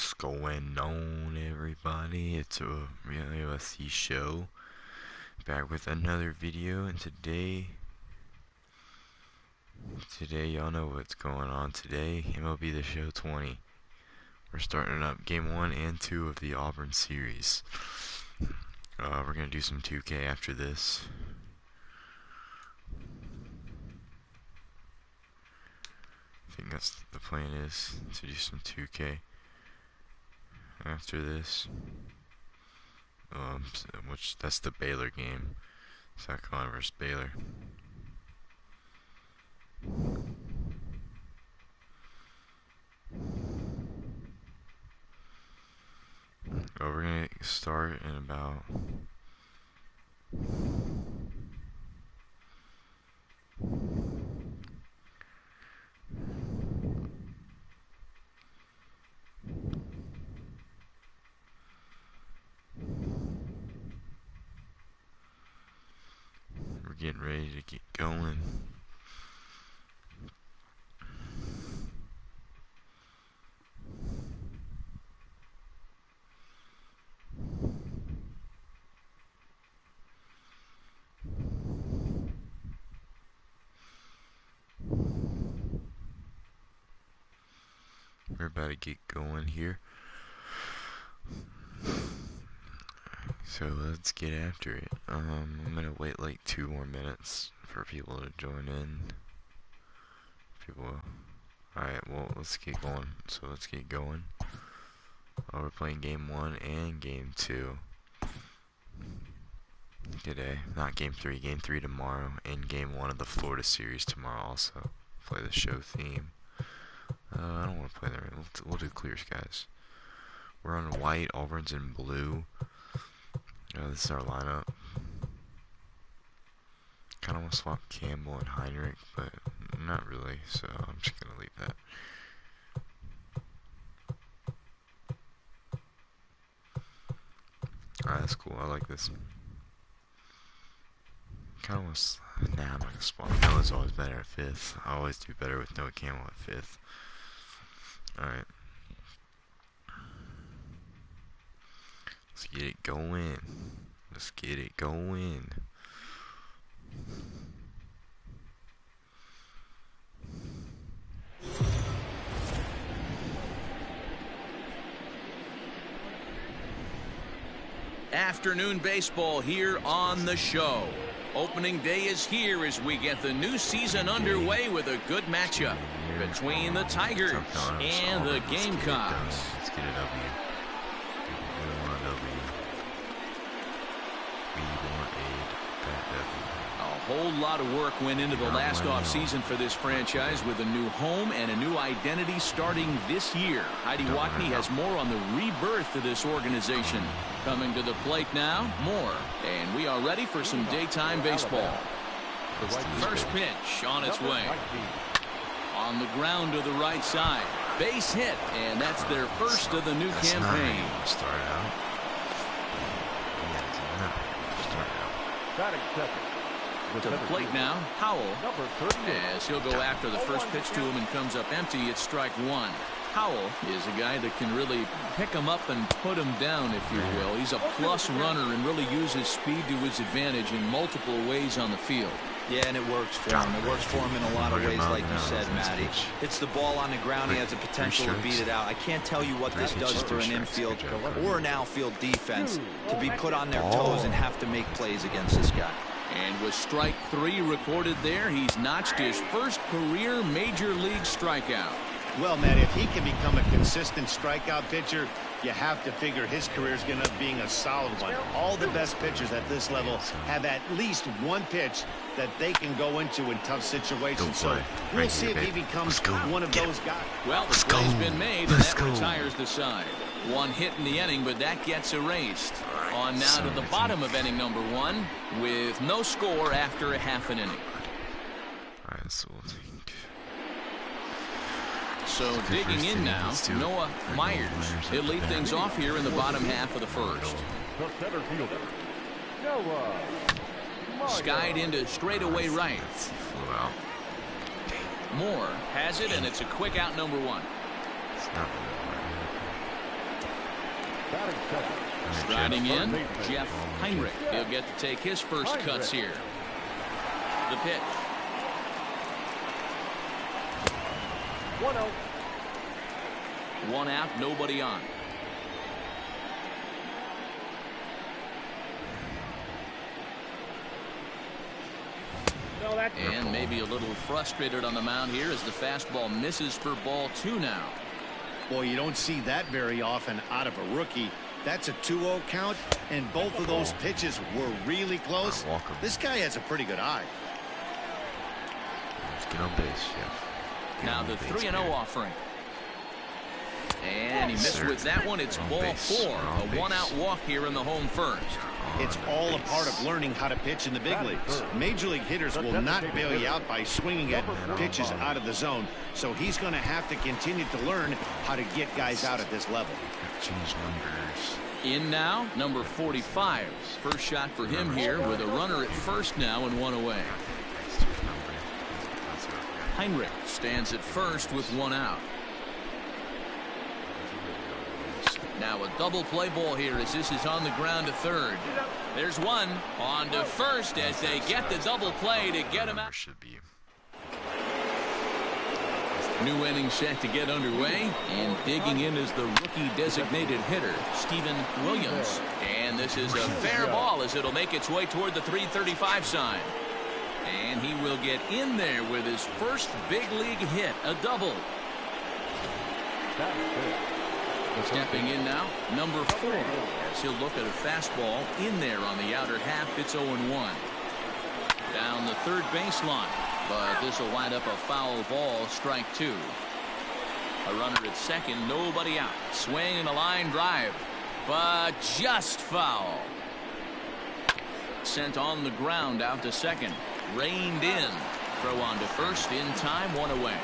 What's going on, everybody? It's a Really USC show, back with another video, and today y'all know what's going on. Today, MLB The Show 20. We're starting up game 1 and 2 of the Auburn series. We're gonna do some 2K after this. I think that's the plan, is to do some 2K after this. Which that's the Baylor game. South Carolina versus Baylor. We're gonna start in about getting ready to get going. We're about to get going here. So let's get after it. I'm gonna wait like 2 more minutes for people to join in. Alright, well, let's get going. So let's get going. We're playing game 1 and game 2 today. Not game 3, game 3 tomorrow, and game 1 of the Florida series tomorrow also. Play the show theme. I don't want to play that. We'll do clear skies. We're on white, Auburn's in blue. This is our lineup. Kind of want to swap Campbell and Heinrich, but not really, so I'm just going to leave that. Alright, that's cool. I like this. Kind of want to... Nah, I'm not going to swap. Noah's always better at 5th. I always do better with Noah Campbell at 5th. Alright. Let's get it going. Let's get it going. Afternoon baseball here on the show. Opening day is here as we get the new season underway with a good matchup between the Tigers and the Gamecocks. Let's get a W. We want a W. We want a W. A whole lot of work went into the last offseason for this franchise with a new home and a new identity starting this year. Heidi Watney has more on the rebirth of this organization. Coming to the plate now, Moore. And we are ready for some daytime baseball. First pitch on its way. On the ground to the right side. Base hit, and that's their first of the new campaign. Start out. To the plate now, Howell. As he'll go after the first pitch to him and comes up empty, it's strike 1. Howell is a guy that can really pick him up and put him down, if you will. He's a plus runner and really uses speed to his advantage in multiple ways on the field. Yeah, and it works for him. It works for him in a lot of ways, like you said, Matty. Hits the ball on the ground. He has the potential to beat it out. I can't tell you what this does for an infield or an outfield defense to be put on their toes and have to make plays against this guy. And with strike 3 recorded there, he's notched his first career major league strikeout. Well, Matt, if he can become a consistent strikeout pitcher, you have to figure his career is going to be a solid one. All the best pitchers at this level have at least one pitch that they can go into in tough situations. So we'll see if he becomes one of those guys. Well, the play's been made, and that retires the side. One hit in the inning, but that gets erased. On now to the bottom of inning number 1 with no score after a half an inning. All right, so we'll take... So digging in now, Noah Myers. He'll lead things off here in the bottom half of the first. Skied into straightaway right. Moore has it, and it's a quick out number 1. Striding in, Jeff Heinrich. He'll get to take his first cuts here. The pitch. 1-0. 1 out, nobody on. And maybe a little frustrated on the mound here as the fastball misses for ball 2 now. Boy, you don't see that very often out of a rookie. That's a 2-0 count, and both of those pitches were really close. This guy has a pretty good eye. Let's get on base, Jeff. Now the 3-0 offering. And he missed with that one. It's ball 4. A 1-out walk here in the home first. It's all a part of learning how to pitch in the big leagues. Major league hitters will not bail you out by swinging at pitches out of the zone. So he's going to have to continue to learn how to get guys out at this level. Change numbers. In now, number 45. First shot for him here with a runner at first now and 1 away. Heinrich stands at first with 1 out. Now a double play ball here as this is on the ground to third. There's one on to first as they get the double play to get him out. Should be. New inning set to get underway, and digging in is the rookie designated hitter, Steven Williams. And this is a fair ball as it'll make its way toward the 335 sign. And he will get in there with his first big league hit, a double. Stepping in now, number 4, as he'll look at a fastball in there on the outer half. It's 0-1. Down the third baseline, but this will wind up a foul ball, strike 2. A runner at second, nobody out. Swing and a line drive, but just foul. Sent on the ground out to second. Reined in. Throw on to first in time, 1 away.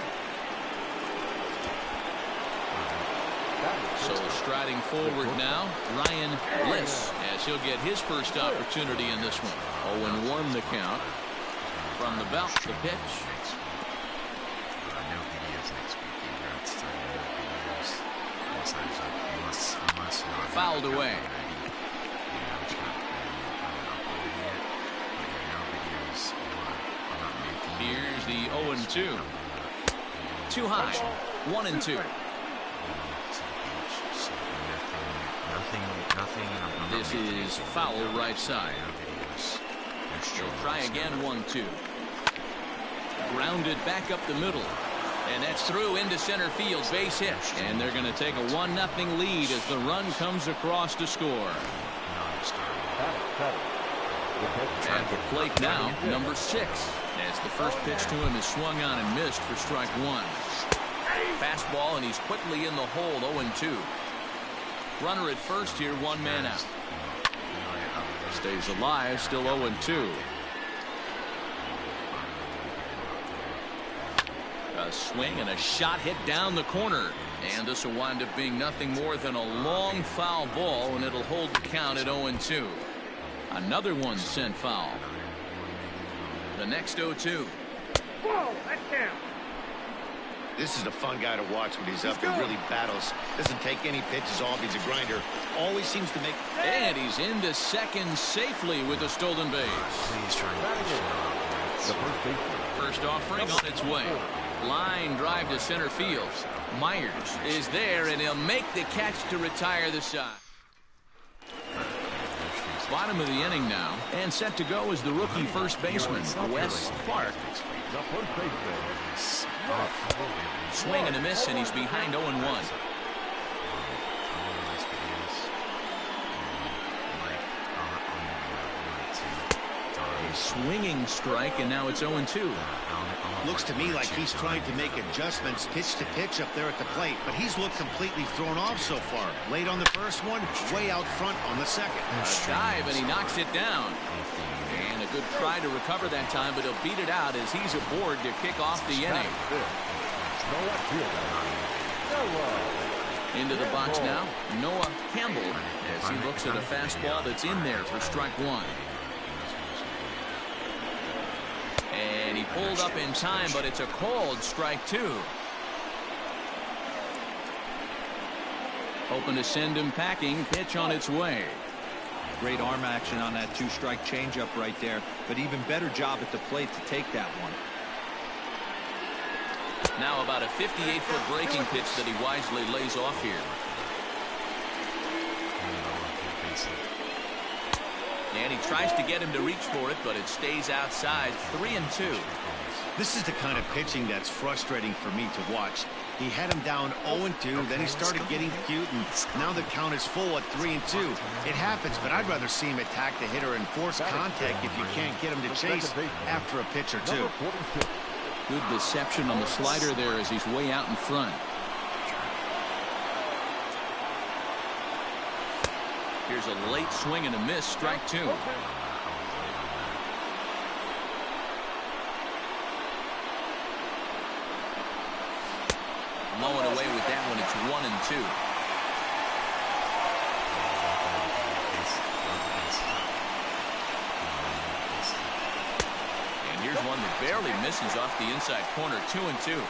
So striding forward now, Ryan Bliss, as he'll get his first opportunity in this one. 0-1 the count. From the belt, the pitch. Fouled away. Here's the 0-2. Too high. 1-2. This is foul right side. He'll try again, 1-2. Grounded back up the middle. And that's through into center field, base hit. And they're going to take a 1-0 lead as the run comes across to score. At the plate now, number 6. As the first pitch to him is swung on and missed for strike 1. Fastball, and he's quickly in the hole, 0-2. Runner at first here, 1 man out. Stays alive, still 0-2. A swing and a shot hit down the corner. And this will wind up being nothing more than a long foul ball, and it'll hold the count at 0-2. Another one sent foul. The next 0-2. Whoa, that's down. This is a fun guy to watch when he's up and really battles. Doesn't take any pitches off. He's a grinder. Always seems to make. And he's into second safely with a stolen base. First offering on its way. Line drive to center field. Myers is there, and he'll make the catch to retire the side. Bottom of the inning now, and set to go is the rookie first baseman, Wes Clark. Swing and a miss, and he's behind 0-1. A swinging strike, and now it's 0-2. Looks to me like he's trying to make adjustments pitch to pitch up there at the plate, but he's looked completely thrown off so far. Late on the first one, way out front on the second. A dive, and he knocks it down. And a good try to recover that time, but he'll beat it out as he's aboard to kick off the inning. Into the box now, Noah Campbell, as he looks at a fastball that's in there for strike 1. And he pulled up in time, but it's a called strike 2. Hoping to send him packing. Pitch on its way. Great arm action on that two-strike changeup right there, but even better job at the plate to take that one. Now about a 58-foot breaking pitch that he wisely lays off here. And he tries to get him to reach for it, but it stays outside. 3-2. This is the kind of pitching that's frustrating for me to watch. He had him down 0-2, then he started getting cute, and now the count is full at 3-2. It happens, but I'd rather see him attack the hitter and force contact if you can't get him to chase after a pitch or two. Good deception on the slider there as he's way out in front. Here's a late swing and a miss. Strike two. Mowing away with that one. It's 1-2. And here's one that barely misses off the inside corner. 2-2.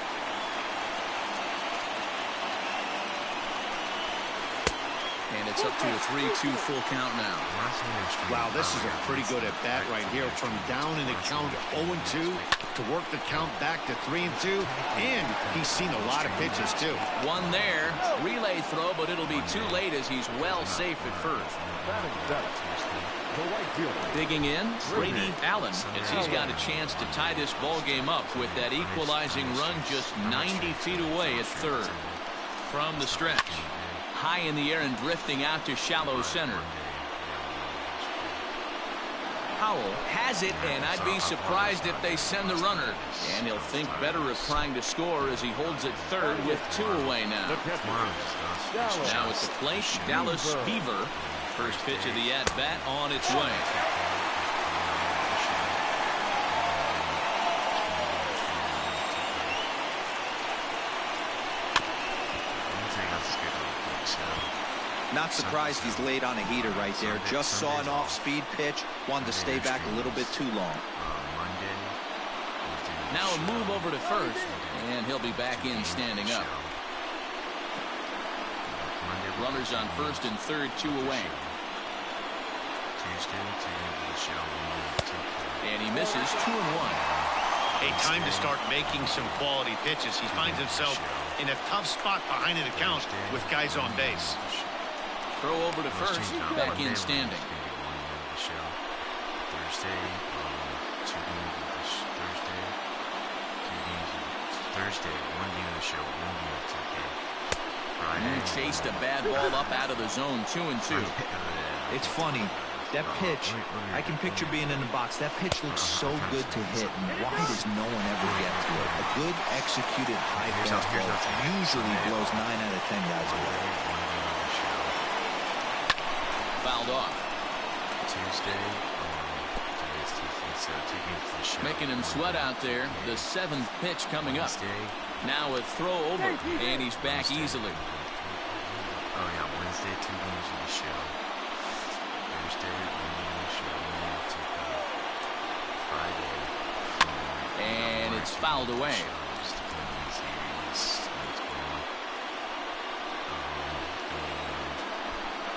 And it's up to a 3-2 full count now. Wow, this is a pretty good at bat right here. From down in the count 0-2 to work the count back to 3-2. And he's seen a lot of pitches, too. One there. Relay throw, but it'll be too late as he's well safe at first. Digging in, Brady Allen, as he's got a chance to tie this ball game up with that equalizing run just 90 feet away at third. From the stretch. High in the air and drifting out to shallow center. Howell has it, and I'd be surprised if they send the runner. And he'll think better of trying to score as he holds it third with 2 away now. Now at the plate, Dallas Beaver. First pitch of the at-bat on its way. Not surprised he's laid on a heater right there. Just saw an off-speed pitch. Wanted to stay back a little bit too long. Now a move over to first, and he'll be back in standing up. Runners on first and third, 2 away. And he misses 2-1. A time to start making some quality pitches. He finds himself in a tough spot behind an account with guys on base. Throw over to first, back in standing. Thursday, 1 game of the show, 1 game of 2K. Friday. Chased a bad ball up out of the zone, 2-2. It's funny. That pitch, I can picture being in the box. That pitch looks so good to hit, and why does no one ever get to it? A good executed high fastball usually blows 9 out of 10 guys away. Fouled off. Tuesday. Making him sweat out there. The 7th pitch coming up. Now a throw over, and he's back easily. Oh yeah, Wednesday 2 games of the show. Thursday 1 game of the show. Friday. And it's fouled away.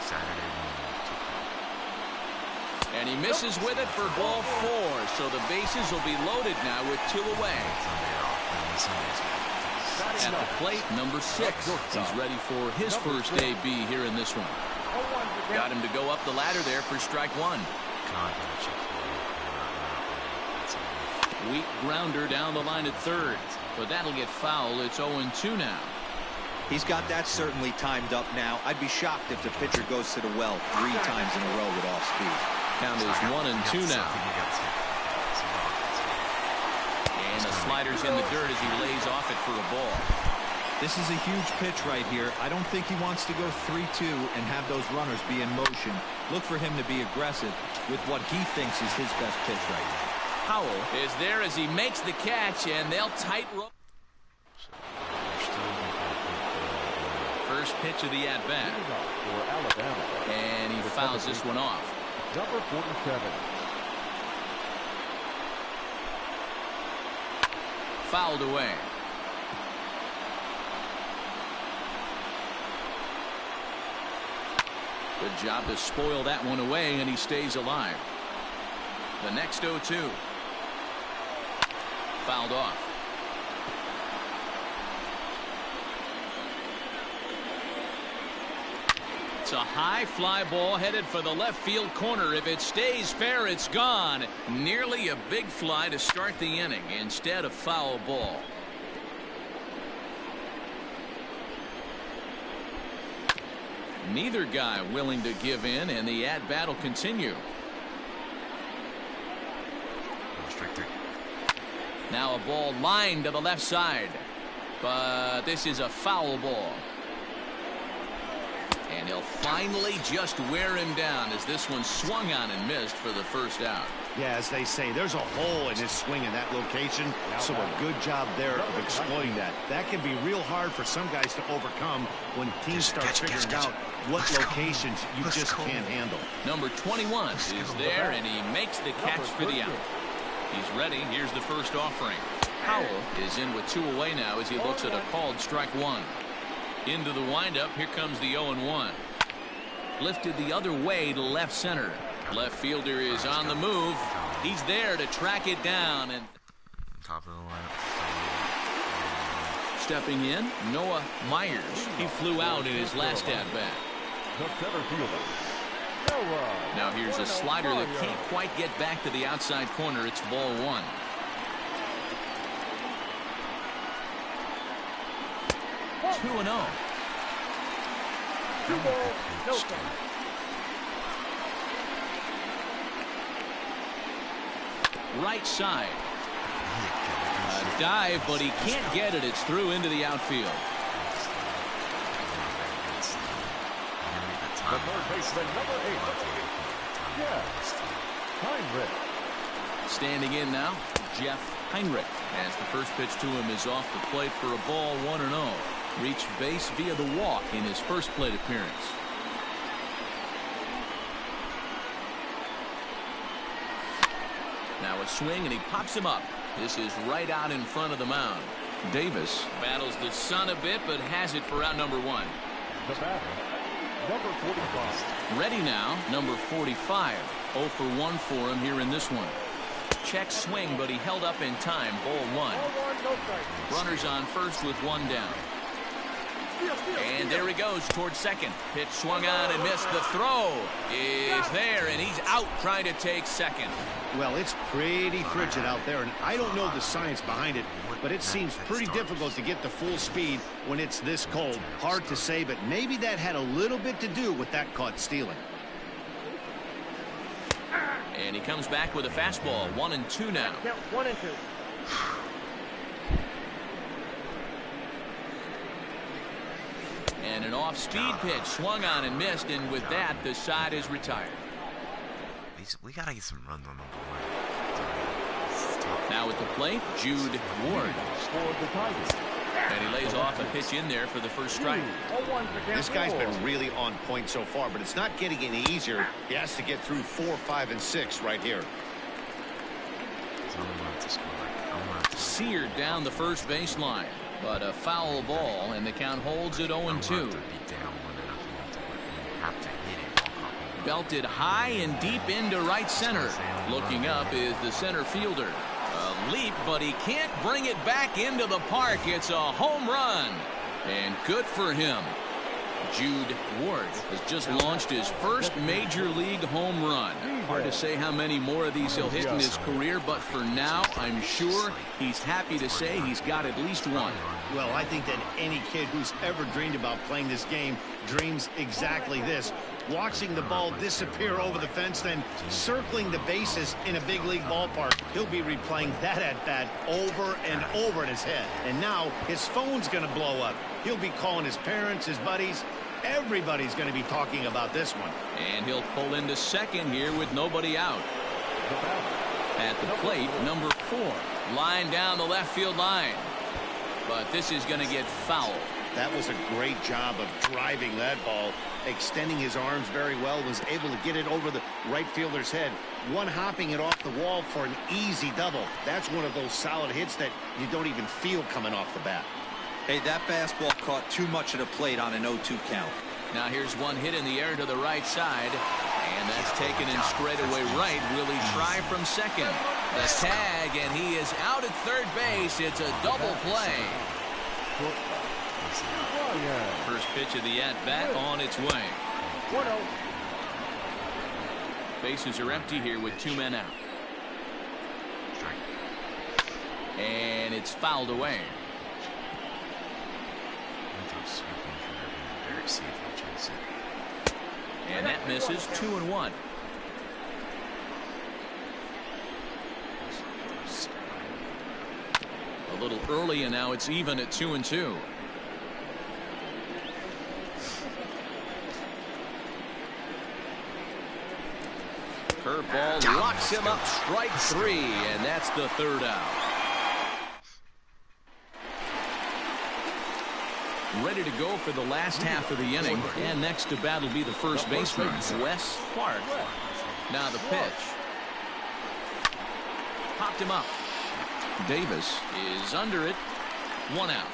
Saturday. And he misses with it for ball 4. So the bases will be loaded now with 2 away. At the plate, number 6. He's ready for his first AB here in this one. Got him to go up the ladder there for strike 1. Weak grounder down the line at third. But that'll get foul. It's 0-2 now. He's got that certainly timed up now. I'd be shocked if the pitcher goes to the well 3 times in a row with off speed. Count is 1-2 now. And the slider's in the dirt as he lays off it for a ball. This is a huge pitch right here. I don't think he wants to go 3-2 and have those runners be in motion. Look for him to be aggressive with what he thinks is his best pitch right now. Howell is there as he makes the catch, and they'll tight rope. First pitch of the at-bat. And he fouls this one off. Number 47. Fouled away. Good job to spoil that one away, and he stays alive. The next 0-2. Fouled off. It's a high fly ball headed for the left field corner. If it stays fair, it's gone. Nearly a big fly to start the inning. Instead, a foul ball. Neither guy willing to give in, and the at-bat will continue. Now a ball lined to the left side, but this is a foul ball. And he'll finally just wear him down as this one swung on and missed for the first out. Yeah, as they say, there's a hole in his swing in that location, so a good job there of exploiting that. That can be real hard for some guys to overcome when teams start figuring out what locations you just can't handle. Number 21 is there, and he makes the catch for the out. He's ready. Here's the first offering. Howell is in with 2 away now as he looks at a called strike 1. Into the windup. Here comes the 0-1. Lifted the other way to left center. Left fielder is on the move. He's there to track it down. And top of the lineup. Stepping in, Noah Myers. He flew out in his last at-bat. Now here's a slider that can't quite get back to the outside corner. It's ball 1. Two and 0. 2 balls, no strike. Right side. A dive, but he can't get it. It's through into the outfield. The third baseman, number 8. Yeah, Heinrich. Standing in now, Jeff Heinrich, as the first pitch to him is off the plate for a ball 1-0. Reached base via the walk in his first plate appearance. Now a swing, and he pops him up. This is right out in front of the mound. Davis battles the sun a bit, but has it for out number 1. The batter, number 45. Ready now, number 45. 0 for 1 for him here in this one. Check swing, but he held up in time. Ball 1. Runners on first with 1 down. And there he goes towards second. Pitch swung on and missed. The throw is there, and he's out trying to take second. Well, it's pretty frigid out there, and I don't know the science behind it, but it seems pretty difficult to get to full speed when it's this cold. Hard to say, but maybe that had a little bit to do with that caught stealing. And he comes back with a fastball. 1-2 now. Count 1 and 2. And an off-speed pitch swung on and missed, and with that, the side is retired. We gotta get some runs on the board. Now at the plate, Jude Ward. Scored the Tigers. And he lays off a pitch in there for the first strike. This guy's been really on point so far, but it's not getting any easier. He has to get through 4, 5, and 6 right here. Seared down the first baseline, but a foul ball, and the count holds at 0-2. Belted high and deep into right center. Looking up is the center fielder. A leap, but he can't bring it back into the park. It's a home run, and good for him. Jude Ward has just launched his first major league home run. Hard to say how many more of these he'll hit in his career, but for now, I'm sure he's happy to say he's got at least one. Well, I think that any kid who's ever dreamed about playing this game dreams exactly this. Watching the ball disappear over the fence, then circling the bases in a big league ballpark. He'll be replaying that at-bat over and over in his head. And now his phone's going to blow up. He'll be calling his parents, his buddies. Everybody's going to be talking about this one. And he'll pull into second here with nobody out. At the plate, number 4. Line down the left field line. But this is going to get fouled. That was a great job of driving that ball, extending his arms very well, was able to get it over the right fielder's head, one-hopping it off the wall for an easy double. That's one of those solid hits that you don't even feel coming off the bat. Hey, that fastball caught too much of the plate on an 0-2 count. Now here's one hit in the air to the right side. And that's taken in straightaway right. Will he try from second? The tag, and he is out at third base. It's a double play. First pitch of the at-bat on its way. 1-0. Bases are empty here with 2 men out. And it's fouled away. And that misses. 2-1. A little early, and now it's even at 2-2. Curveball locks him up. Strike 3, and that's the third out. Ready to go for the last half of the inning. And next to bat will be the first baseman, Wes Clark. Now the pitch. Popped him up. Davis is under it. 1 out.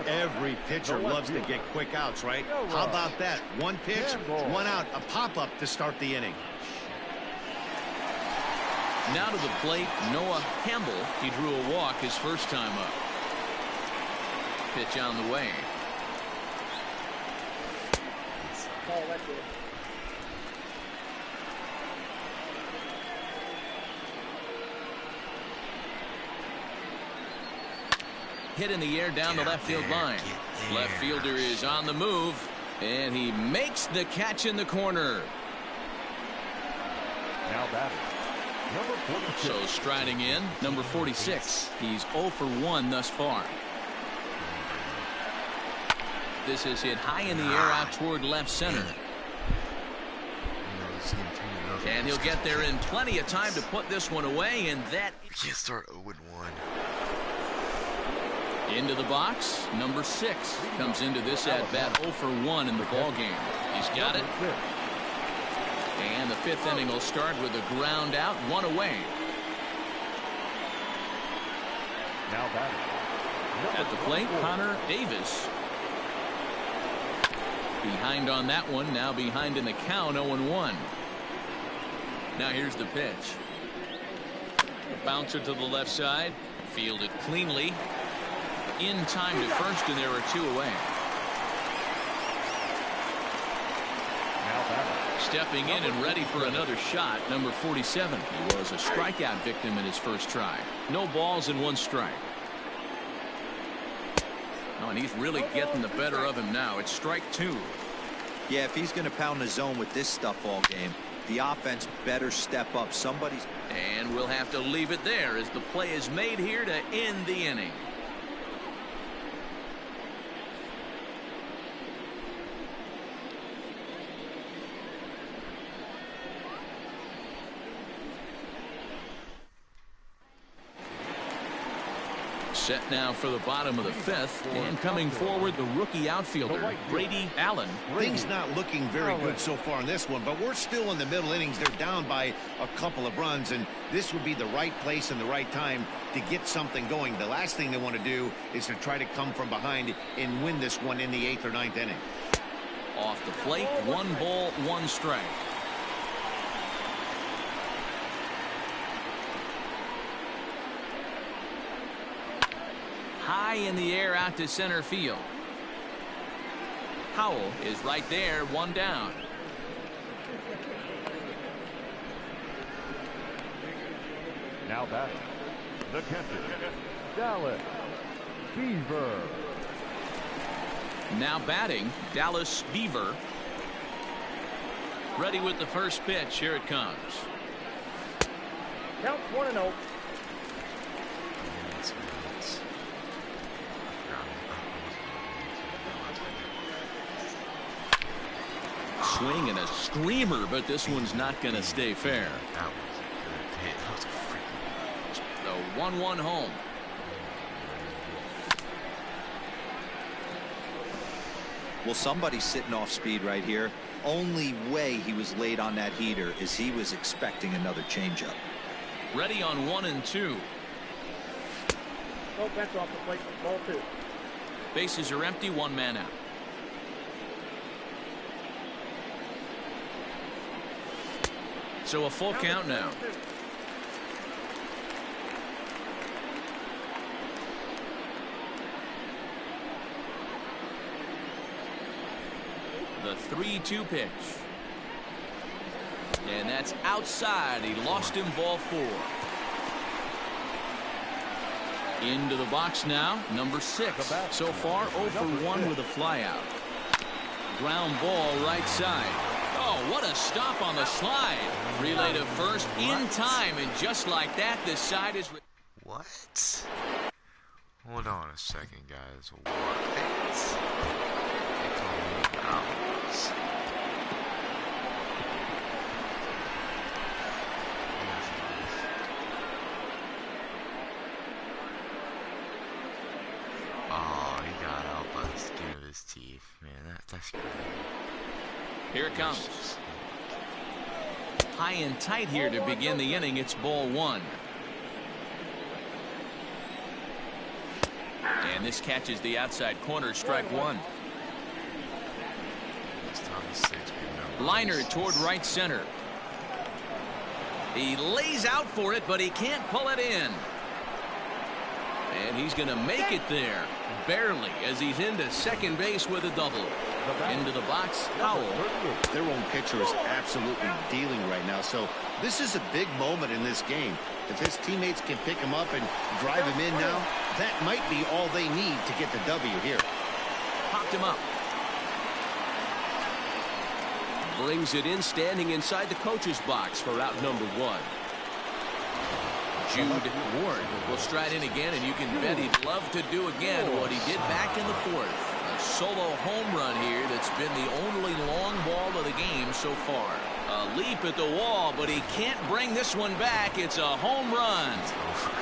Every pitcher loves to get quick outs, right? How about that? 1 pitch, 1 out, a pop-up to start the inning. Now to the plate, Noah Campbell. He drew a walk his first time up. Pitch on the way. Hit in the air down the left field line. Left fielder is on the move, and he makes the catch in the corner. Now batting. Number 46. So striding in, number 46. He's 0 for 1 thus far. This is hit high in the air out toward left center. And he'll get there in plenty of time to put this one away, and that... We can't start 0-1. Into the box, number 6 comes into this at-bat 0 for 1 in the ball game. He's got it. And the 5th inning will start with a ground out, 1 away. Now batting. At the plate, Connor Davis. Behind on that one, now behind in the count, 0-1. Now here's the pitch. Bouncer to the left side, fielded cleanly. In time to first, and there are 2 away. Stepping in and ready for another shot, number 47. He was a strikeout victim in his first try. No balls and 1 strike. Oh, and he's really getting the better of him now. It's strike 2. Yeah, if he's going to pound the zone with this stuff all game, the offense better step up. Somebody's... And we'll have to leave it there as the play is made here to end the inning. Set now for the bottom of the 5th, and coming forward, the rookie outfielder, Brady Allen. Things not looking very good so far in this one, but we're still in the middle innings. They're down by a couple of runs, and this would be the right place and the right time to get something going. The last thing they want to do is to try to come from behind and win this one in the 8th or 9th inning. Off the plate, 1 ball, 1 strike. High in the air out to center field. Howell is right there, 1 down. Now batting. The catcher, Dallas Beaver. Now batting, Dallas Beaver. Ready with the first pitch. Here it comes. Count 1-0. Swing and a screamer, but this one's not going to stay fair. That was a good hit. That was a freaking... The 1-1 home. Well, somebody's sitting off speed right here. Only way he was late on that heater is he was expecting another changeup. Ready on 1 and 2. No bets off the plate. Ball 2. Bases are empty, 1 man out. So a full count now. The 3-2 pitch. And that's outside. He lost him, ball 4. Into the box now, number 6. So far, 0 for 1 with a flyout. Ground ball right side. Oh, what a stop on the slide. Relay to first in time, and just like that, this side is... What? Hold on a second, guys. What? They call me out. Oh, he got out by the skin of his teeth. Man, that's crazy. Here it comes. High and tight here to begin the inning. It's ball 1. And this catches the outside corner, strike 1. Liner toward right center. He lays out for it, but he can't pull it in. And he's going to make it there, barely, as he's into second base with a double. Into the box, Howell. Their own pitcher is absolutely dealing right now, so this is a big moment in this game. If his teammates can pick him up and drive him in now, that might be all they need to get the W here. Popped him up. Brings it in, standing inside the coach's box for out number 1. Jude Ward will stride in again, and you can bet he'd love to do again what he did back in the 4th. A solo home run here that's been the only long ball of the game so far. A leap at the wall, but he can't bring this one back. It's a home run.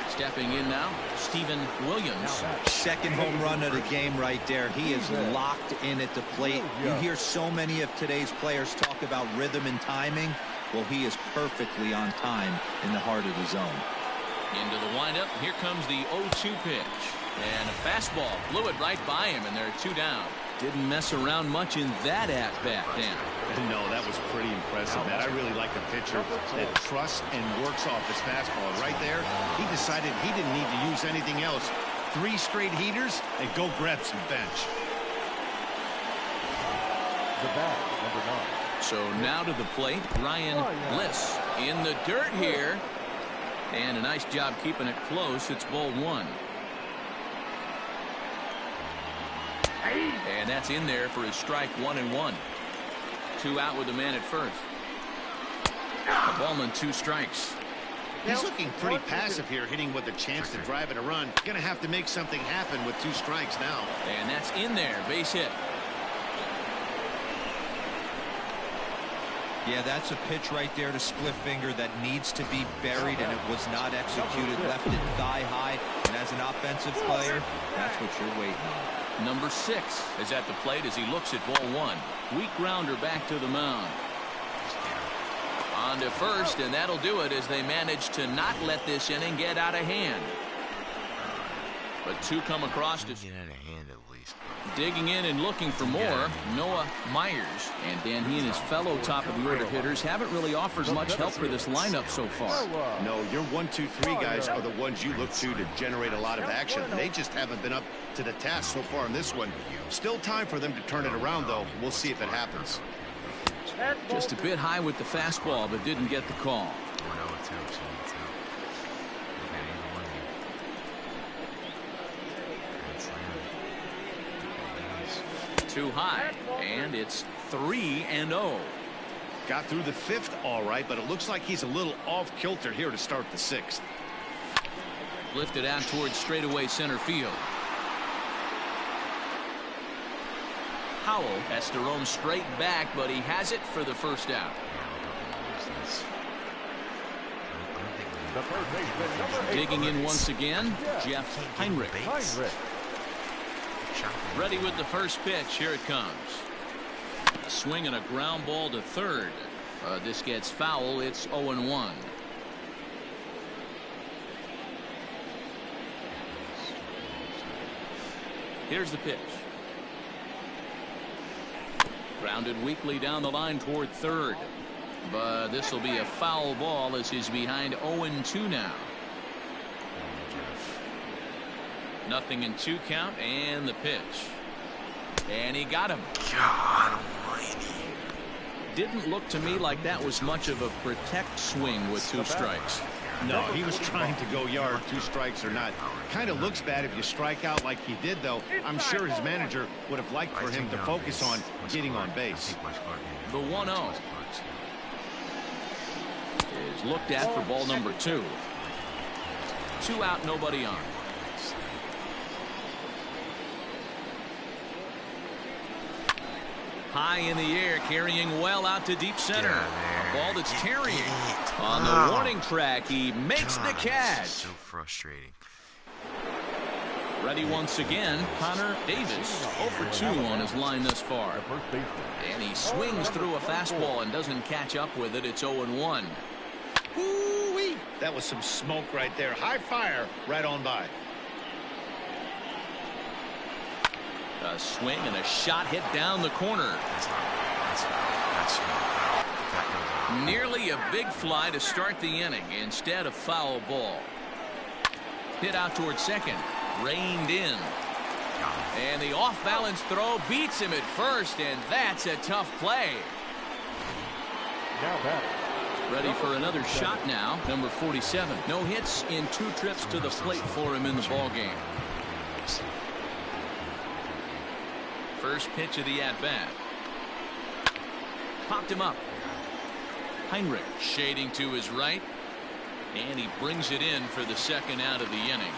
Stepping in now, Steven Williams. Second home run of the game right there. He is locked in at the plate. You hear so many of today's players talk about rhythm and timing. Well, he is perfectly on time in the heart of the zone. Into the windup. Here comes the 0-2 pitch. And a fastball blew it right by him, and there are 2 down. Didn't mess around much in that at-bat, Dan. No, that was pretty impressive, man. I really like a pitcher that trusts and works off his fastball. Right there, he decided he didn't need to use anything else. 3 straight heaters, and go grab some bench. The bat, number 9. So now to the plate, Ryan Bliss in the dirt here. And a nice job keeping it close. It's ball 1. And that's in there for his strike 1-1. 2 out with the man at first. A ball and 2 strikes. He's looking pretty passive here, hitting with a chance to drive in a run. Gonna have to make something happen with 2 strikes now. And that's in there. Base hit. Yeah, that's a pitch right there to split finger that needs to be buried, and it was not executed. Left it thigh high, and as an offensive player, that's what you're waiting on. Number 6 is at the plate as he looks at ball 1. Weak grounder back to the mound. On to first, and that'll do it as they manage to not let this inning get out of hand. But 2 come across to get out of hand at least. digging in and looking for more. Noah Myers. And Dan, he and his fellow top of the order hitters haven't really offered much help for this lineup so far. No, your 1, 2, 3 guys are the ones you look to generate a lot of action. They just haven't been up to the task so far in this one. Still time for them to turn it around, though. We'll see if it happens. Just a bit high with the fastball, but didn't get the call. Too high, and it's 3-0. Got through the 5th all right, but it looks like he's a little off kilter here to start the 6th. Lifted out towards straightaway center field. Howell has to roam straight back, but he has it for the first out. Digging in once again, Jeff Heinrich. Ready with the first pitch. Here it comes. Swing and a ground ball to third. This gets foul. It's 0-1. Here's the pitch. Grounded weakly down the line toward third. But this will be a foul ball as he's behind 0-2 now. Nothing in 2 count, and the pitch. And he got him. God almighty. Didn't look to me like that was much of a protect swing with 2 strikes. No, he was trying to go yard, 2 strikes or not. Kind of looks bad if you strike out like he did, though. I'm sure his manager would have liked for him to focus on getting on base. The 1-0 is looked at for ball number 2. 2 out, nobody on. High in the air, carrying well out to deep center. A ball that's tarrying. On the warning track, he makes the catch. So frustrating. Ready once again, Connor Davis, 0 for 2 on his line thus far. And he swings through a fastball and doesn't catch up with it. It's 0-1. Woo-wee. That was some smoke right there. High fire right on by. A swing and a shot hit down the corner. Nearly a big fly to start the inning. Instead, a foul ball. Hit out towards second. Reined in. And the off-balance throw beats him at first, and that's a tough play. Ready for another shot now. Number 47. No hits in 2 trips to the plate for him in the ballgame. First pitch of the at-bat. Popped him up. Heinrich shading to his right. And he brings it in for the 2nd out of the inning.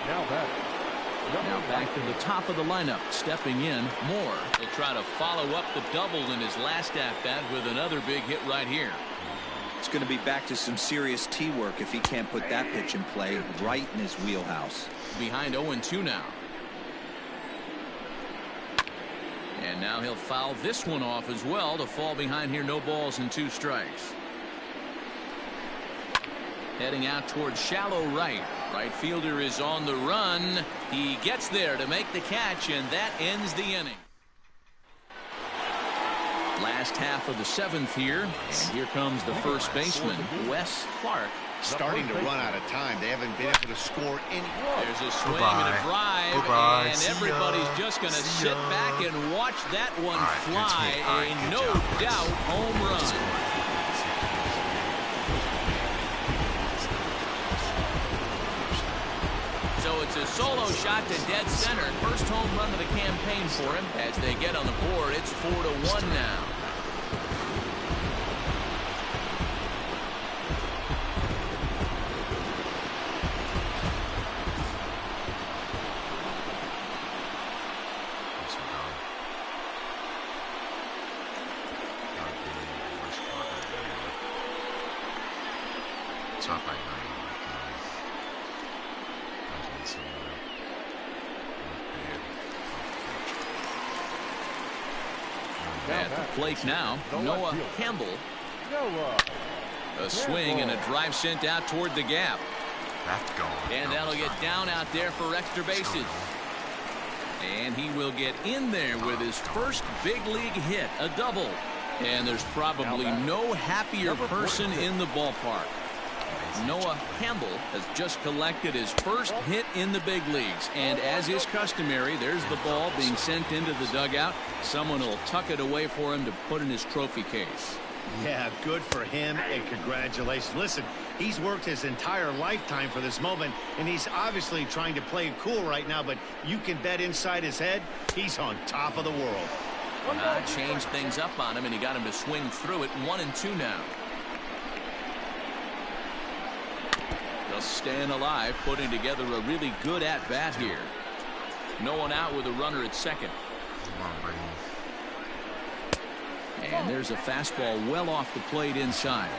Now back to the top of the lineup. Stepping in, Moore. He'll try to follow up the double in his last at-bat with another big hit right here. It's going to be back to some serious tee work if he can't put that pitch in play right in his wheelhouse. Behind 0-2 now. And now he'll foul this one off as well to fall behind here. No balls and 2 strikes. Heading out towards shallow right. Right fielder is on the run. He gets there to make the catch, and that ends the inning. Last half of the 7th here, and here comes the first baseman, Wes Clark. Starting to run out of time. They haven't been able to score any. There's a swing and a drive, and everybody's just going to sit back and watch that one fly. A no doubt home run. So it's a solo shot to dead center. First home run of the campaign for him. As they get on the board, it's 4-1 now. At the plate now, Noah Campbell. A swing and a drive sent out toward the gap. And that'll get down out there for extra bases. And he will get in there with his first big league hit, a double. And there's probably no happier person in the ballpark. Noah Campbell has just collected his first hit in the big leagues. And as is customary, there's the ball being sent into the dugout. Someone will tuck it away for him to put in his trophy case. Yeah, good for him, and congratulations. Listen, he's worked his entire lifetime for this moment, and he's obviously trying to play it cool right now, but you can bet inside his head, he's on top of the world. Changed things up on him, and he got him to swing through it. 1-2 now. Just staying alive, putting together a really good at-bat here. No one out with a runner at second. And there's a fastball well off the plate inside.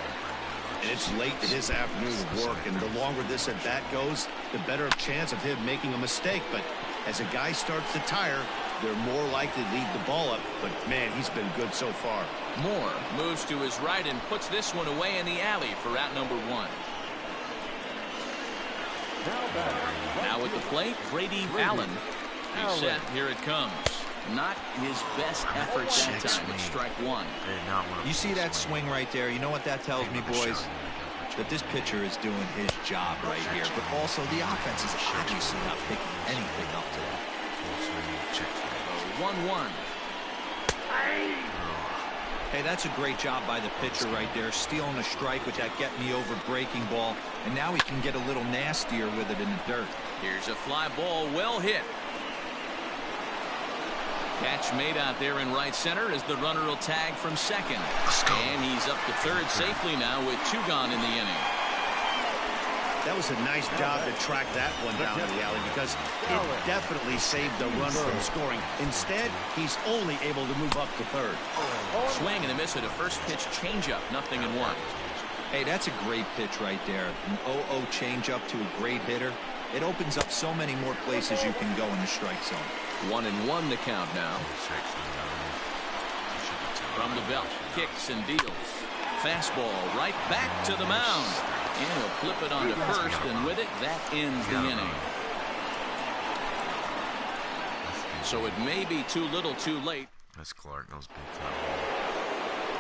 And it's late in his afternoon of work, and the longer this at-bat goes, the better chance of him making a mistake. But as a guy starts to tire, they're more likely to leave the ball up. But, man, he's been good so far. Moore moves to his right and puts this one away in the alley for out number 1. Now at the plate, Brady Allen. He's set. Here it comes. Not his best effort that time. It's strike one. You see that swing right there? You know what that tells me, boys? That this pitcher is doing his job right here. But also the offense is obviously not picking anything up today. 1-1. Hey, that's a great job by the pitcher right there, stealing a strike with that get-me-over breaking ball, and now he can get a little nastier with it in the dirt. Here's a fly ball, well hit. Catch made out there in right center as the runner will tag from second. And he's up to third safely now with 2 gone in the inning. That was a nice job to track that one down in the alley because it definitely saved the runner from scoring. Instead, he's only able to move up to third. Swing and a miss at a first pitch changeup. 0-1. Hey, that's a great pitch right there. An 0-0 changeup to a great hitter. It opens up so many more places you can go in the strike zone. 1-1 the count now. From the belt, kicks and deals. Fastball right back to the mound. And he'll flip it onto first, and with it, that ends the inning. So it may be too little too late. That's Clark. That was big time.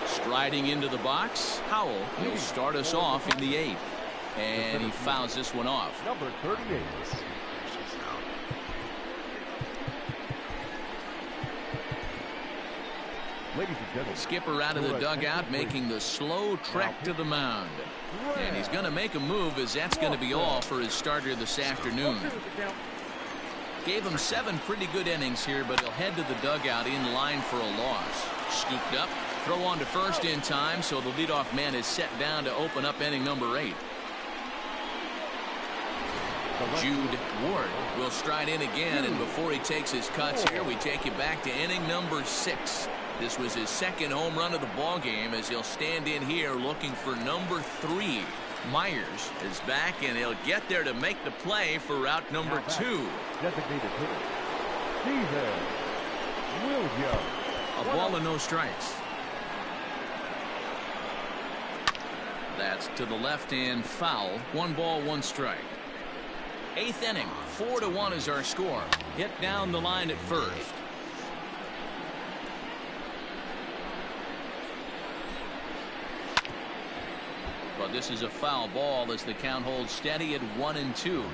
Striding into the box, Howell. He'll start us off in the 8th. And he fouls this one off. Number 38. Ladies and gentlemen, Skipper out of the dugout making the slow trek to the mound. And he's going to make a move as that's going to be all for his starter this afternoon. Gave him 7 pretty good innings here, but he'll head to the dugout in line for a loss. Scooped up, throw on to first in time, so the leadoff man is set down to open up inning number 8. Jude Ward will stride in again, and before he takes his cuts here, we take you back to inning number 6. This was his 2nd home run of the ball game as he'll stand in here looking for number 3. Myers is back, and he'll get there to make the play for route number 2. Designated hitter, Steven Williams. A ball and no strikes. That's to the left and foul. 1 ball, 1 strike. 8th inning, 4-1 is our score. Hit down the line at first. But this is a foul ball as the count holds steady at 1-2.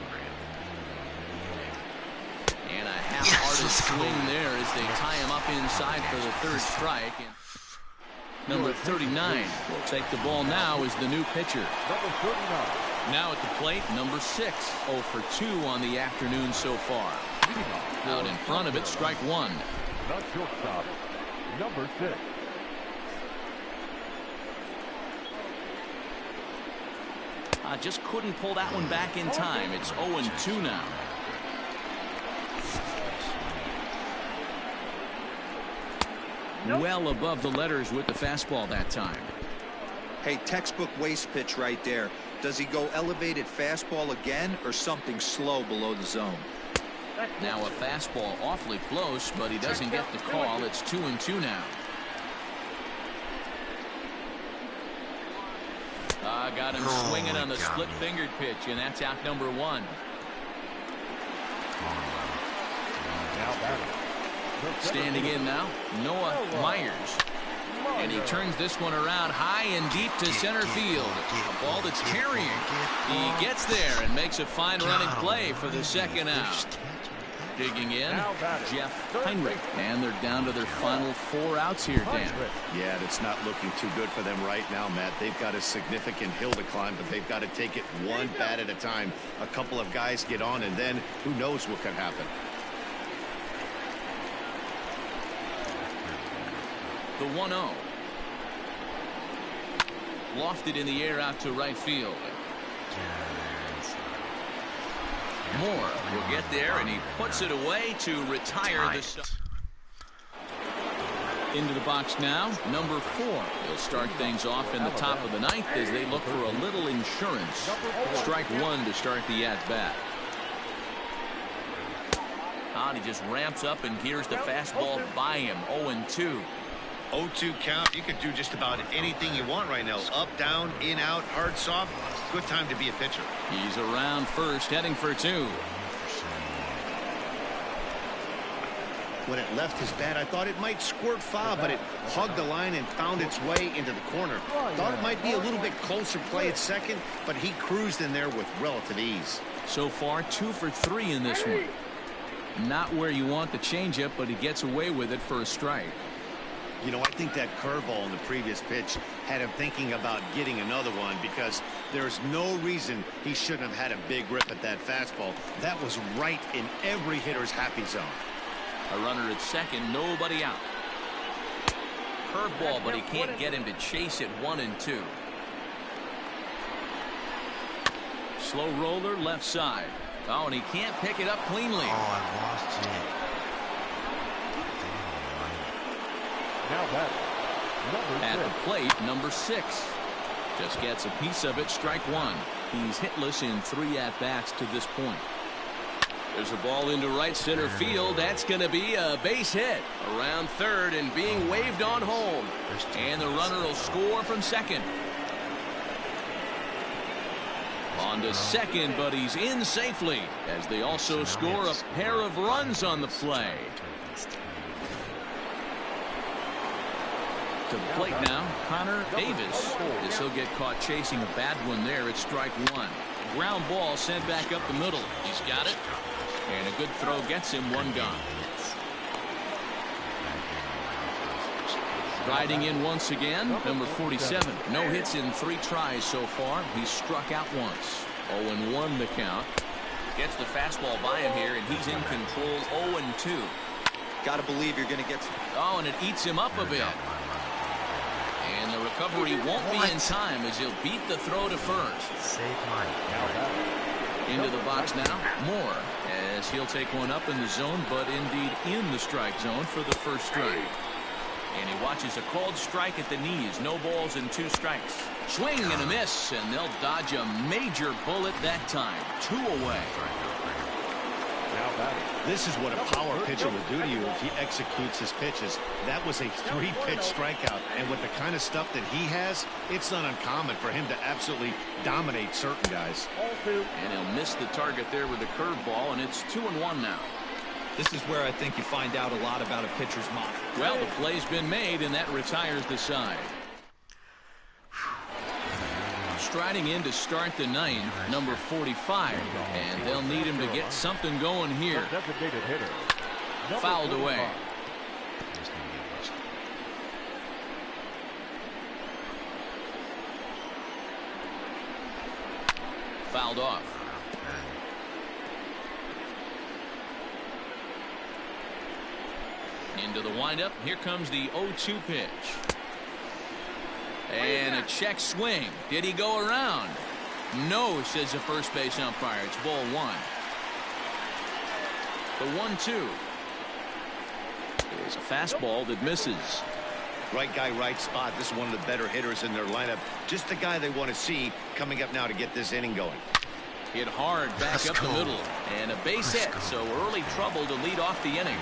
And a half-hearted swing there as they tie him up inside for the 3rd strike. And number 39 will take the ball now as the new pitcher. Number 39. Now at the plate, number 6. 0 for 2 on the afternoon so far. Out in front of it, strike 1. The shortstop, number 6. Just couldn't pull that one back in time. It's 0-2 now. Well above the letters with the fastball that time. Hey, textbook waste pitch right there. Does he go elevated fastball again or something slow below the zone? Now a fastball awfully close, but he doesn't get the call. It's 2-2 now. Got him swinging on the split-fingered pitch, and that's out number 1. Standing in now, Noah Myers. And he turns this one around high and deep to center field. A ball that's carrying. He gets there and makes a fine running play for the 2nd out. Digging in, Jeff Heinrich. And they're down to their final 4 outs here, Dan. Yeah, that's not looking too good for them right now, Matt. They've got a significant hill to climb, but they've got to take it one bat at a time. A couple of guys get on, and then who knows what could happen. The 1-0. Lofted in the air out to right field. Moore will get there, and he puts it away to retire the start. Into the box now, number 4. He'll start things off in the top of the 9th as they look for a little insurance. Strike 1 to start the at-bat. He just ramps up, and here's the fastball by him. 0-2. 0-2 count. You could do just about anything you want right now. Up, down, in, out, hard, soft. Good time to be a pitcher. He's around first, heading for 2. When it left his bat, I thought it might squirt foul, but it hugged the line and found its way into the corner. Thought it might be a little bit closer play at second, but he cruised in there with relative ease. So far, 2 for 3 in this one. Not where you want the changeup, but he gets away with it for a strike. You know, I think that curveball in the previous pitch had him thinking about getting another one, because there's no reason he shouldn't have had a big rip at that fastball. That was right in every hitter's happy zone. A runner at second, nobody out. Curveball, but he can't get him to chase it. 1-2. Slow roller left side. Oh, and he can't pick it up cleanly. Oh, I lost it. Now that number At 6. the plate, number 6. Just gets a piece of it, strike 1. He's hitless in 3 at-bats to this point. There's a ball into right center field. That's going to be a base hit. Around third and being waved on home. And the runner will score from second. On to second, but he's in safely, as they also score a pair of runs on the play. To the plate now, Connor Davis. This will get caught chasing a bad one there at strike 1. Ground ball sent back up the middle. He's got it. And a good throw gets him 1 gone. Riding in once again, number 47. No hits in 3 tries so far. He's struck out once. 0-1 the count. Gets the fastball by him here, and he's in control. 0-2. Got to believe you're going to get some. Oh, and it eats him up a bit. And the recovery won't be in time, as he'll beat the throw to first. Save mine. Into the box now, Moore, as he'll take one up in the zone, but indeed in the strike zone for the first strike. And he watches a called strike at the knees. No balls and 2 strikes. Swing and a miss, and they'll dodge a major bullet that time. 2 away. This is what a power pitcher will do to you if he executes his pitches. That was a 3-pitch strikeout, and with the kind of stuff that he has, it's not uncommon for him to absolutely dominate certain guys. And he'll miss the target there with the curveball, and it's 2-1 now. This is where I think you find out a lot about a pitcher's mind. Well, the play's been made, and that retires the side. Striding in to start the 9th, number 45, and they'll need him to get something going here. Designated hitter. Fouled away. Fouled off. Into the windup. Here comes the 0-2 pitch. And a check swing. Did he go around? No, says the first base umpire. It's ball 1. The 1-2 is a fastball that misses. Right guy, right spot. This is one of the better hitters in their lineup. Just the guy they want to see coming up now to get this inning going. Hit hard back up the middle. And a base hit, so early trouble to lead off the inning.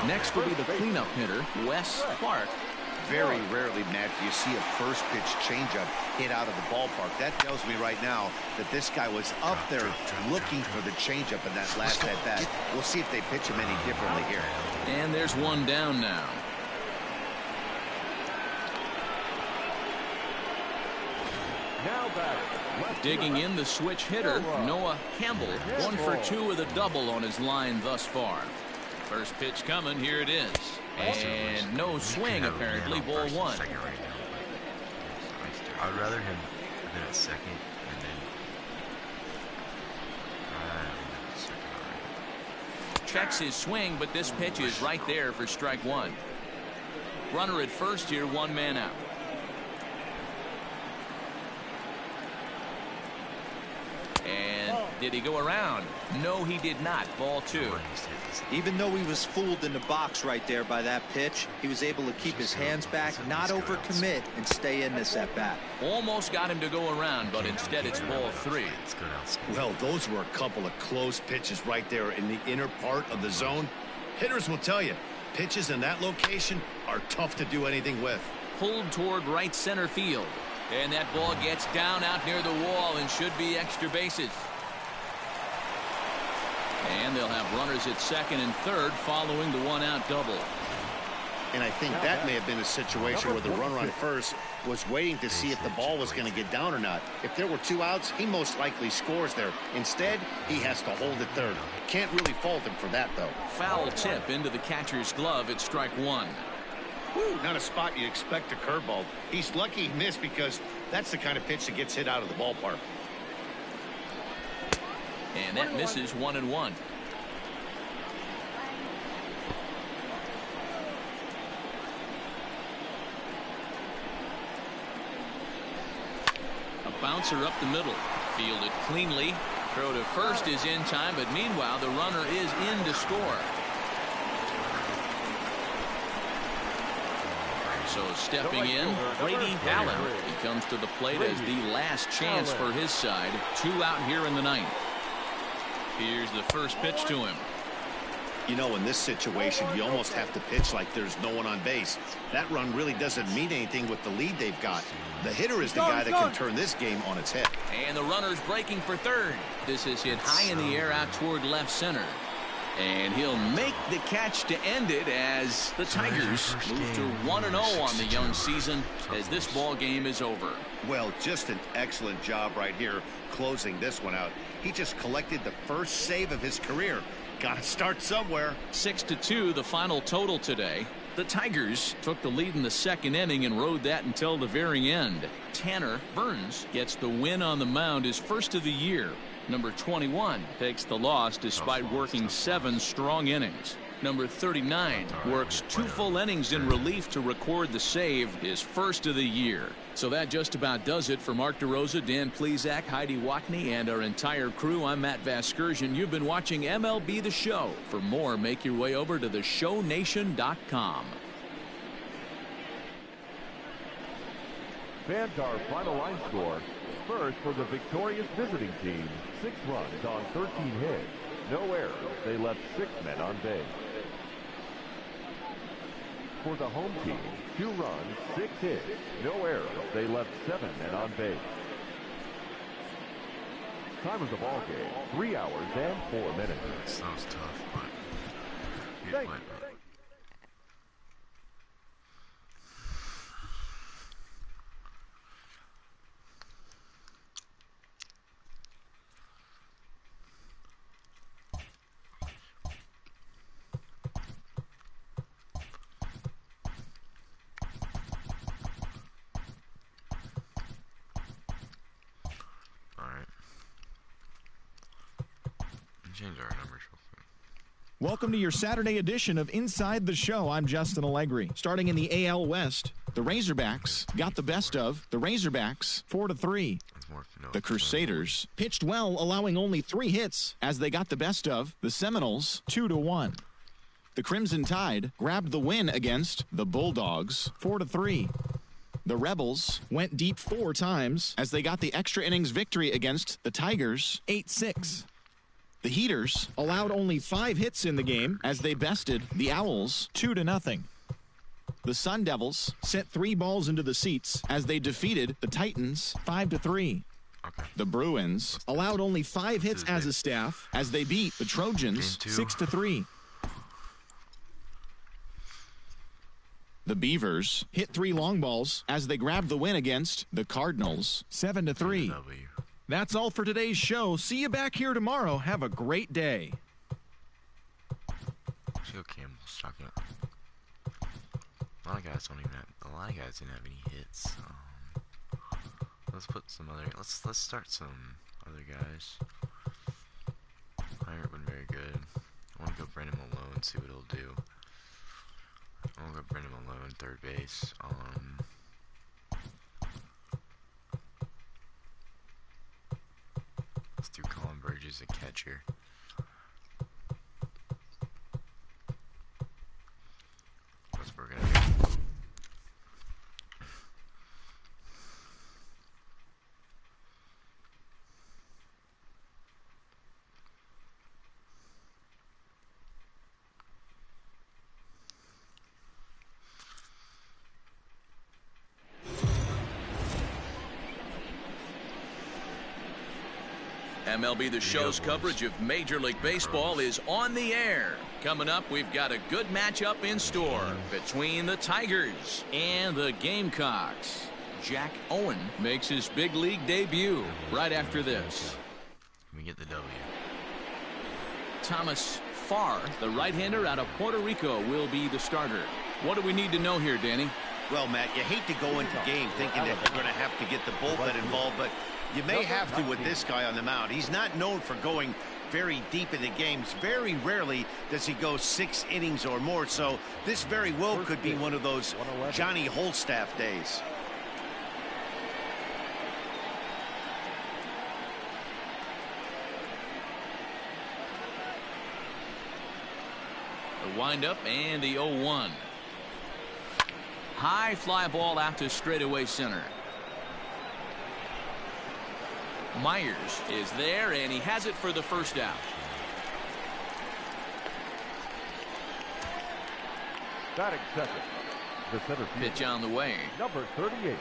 Next will be the cleanup hitter, Wes Clark. Very rarely, Matt, do you see a first pitch changeup hit out of the ballpark. That tells me right now that this guy was up there looking for the changeup in that last at bat. We'll see if they pitch him any differently here. And there's one down now. Digging in the switch hitter, Noah Campbell. 1 for 2 with a double on his line thus far. First pitch coming, here it is. And no swing, apparently, ball 1. I'd rather him have been at second and then Checks his swing, but this pitch is right there for strike 1. Runner at first here, 1 man out. And Did he go around? No, he did not. Ball 2. Even though he was fooled in the box right there by that pitch, he was able to keep his hands back, not overcommit, and stay in this at bat. Almost got him to go around, but instead it's ball 3. Well, those were a couple of close pitches right there in the inner part of the zone. Hitters will tell you, pitches in that location are tough to do anything with. Pulled toward right center field. And that ball gets down out near the wall and should be extra bases. And they'll have runners at second and third following the 1-out double. And I think that may have been a situation where the runner on first was waiting to see if the ball was going to get down or not. If there were 2 outs, he most likely scores there. Instead, he has to hold at third. Can't really fault him for that, though. Foul tip into the catcher's glove at strike 1. Woo, not a spot you expect a curveball. He's lucky he missed because that's the kind of pitch that gets hit out of the ballpark. And that misses 1-1. A bouncer up the middle. Fielded cleanly. Throw to first is in time, but meanwhile the runner is in to score. So stepping in, Brady Allen. He comes to the plate as the last chance for his side. 2 out here in the 9th. Here's the first pitch to him. You know, in this situation, you almost have to pitch like there's no one on base. That run really doesn't mean anything with the lead they've got. The hitter is the guy that can turn this game on its head. And the runner's breaking for third. This is hit high in the air out toward left center. And he'll make the catch to end it as the Tigers move to 1-0 on the young season as this ball game is over. Well, just an excellent job right here closing this one out. He just collected the first save of his career. Got to start somewhere. 6-2 the final total today. The Tigers took the lead in the 2nd inning and rode that until the very end. Tanner Burns gets the win on the mound, his first of the year. Number 21 takes the loss despite working 7 strong innings. Number 39 works 2 full innings in relief to record the save, his first of the year. So that just about does it for Mark DeRosa, Dan Plesac, Heidi Watney, and our entire crew. I'm Matt Vasgersian. You've been watching MLB The Show. For more, make your way over to theshownation.com. Fans, our final line score. First for the victorious visiting team, 6 runs on 13 hits. No errors. They left 6 men on base. For the home team, 2 runs, 6 hits. No errors. They left 7 men on base. Time of the ball game, 3 hours and 4 minutes. That was tough, but Thanks. Change our numbers real quick. Welcome to your Saturday edition of Inside the Show. I'm Justin Allegri. Starting in the AL West, the Razorbacks got the best of the Razorbacks 4-3. The Crusaders pitched well, allowing only 3 hits as they got the best of the Seminoles 2-1. The Crimson Tide grabbed the win against the Bulldogs 4-3. The Rebels went deep 4 times as they got the extra innings victory against the Tigers 8-6. The Heaters allowed only 5 hits in the game as they bested the Owls 2-0. The Sun Devils sent 3 balls into the seats as they defeated the Titans 5-3. Okay. The Bruins allowed only 5 hits as a staff as they beat the Trojans 6-3. The Beavers hit 3 long balls as they grabbed the win against the Cardinals 7-3. That's all for today's show. See you back here tomorrow. Have a great day. Phil Campbell's talking about. A lot of guys didn't have any hits. Let's put some other. Let's start some other guys. Pirate been very good. I want to go Brendan Malone, see what he'll do. I want to go Brendan Malone, third base. Let's do Colin Burgess. as a catcher. That's what we're gonna do. MLB The Show's coverage of Major League Baseball is on the air. Coming up, we've got a good matchup in store between the Tigers and the Gamecocks. Jack Owen makes his big league debut right after this. We get the W. Thomas Farr, the right-hander out of Puerto Rico, will be the starter. What do we need to know here, Danny? Well, Matt, you hate to go into game thinking that you're going to have to get the bullpen involved, but you may have to with this guy on the mound. He's not known for going very deep into games. Very rarely does he go 6 innings or more, so this very well could be one of those Johnny Holstaff days. The windup and the 0-1. High fly ball out to straightaway center. Myers is there, and he has it for the first out. Batting second, the center fielder. Pitch on the way. Number 38.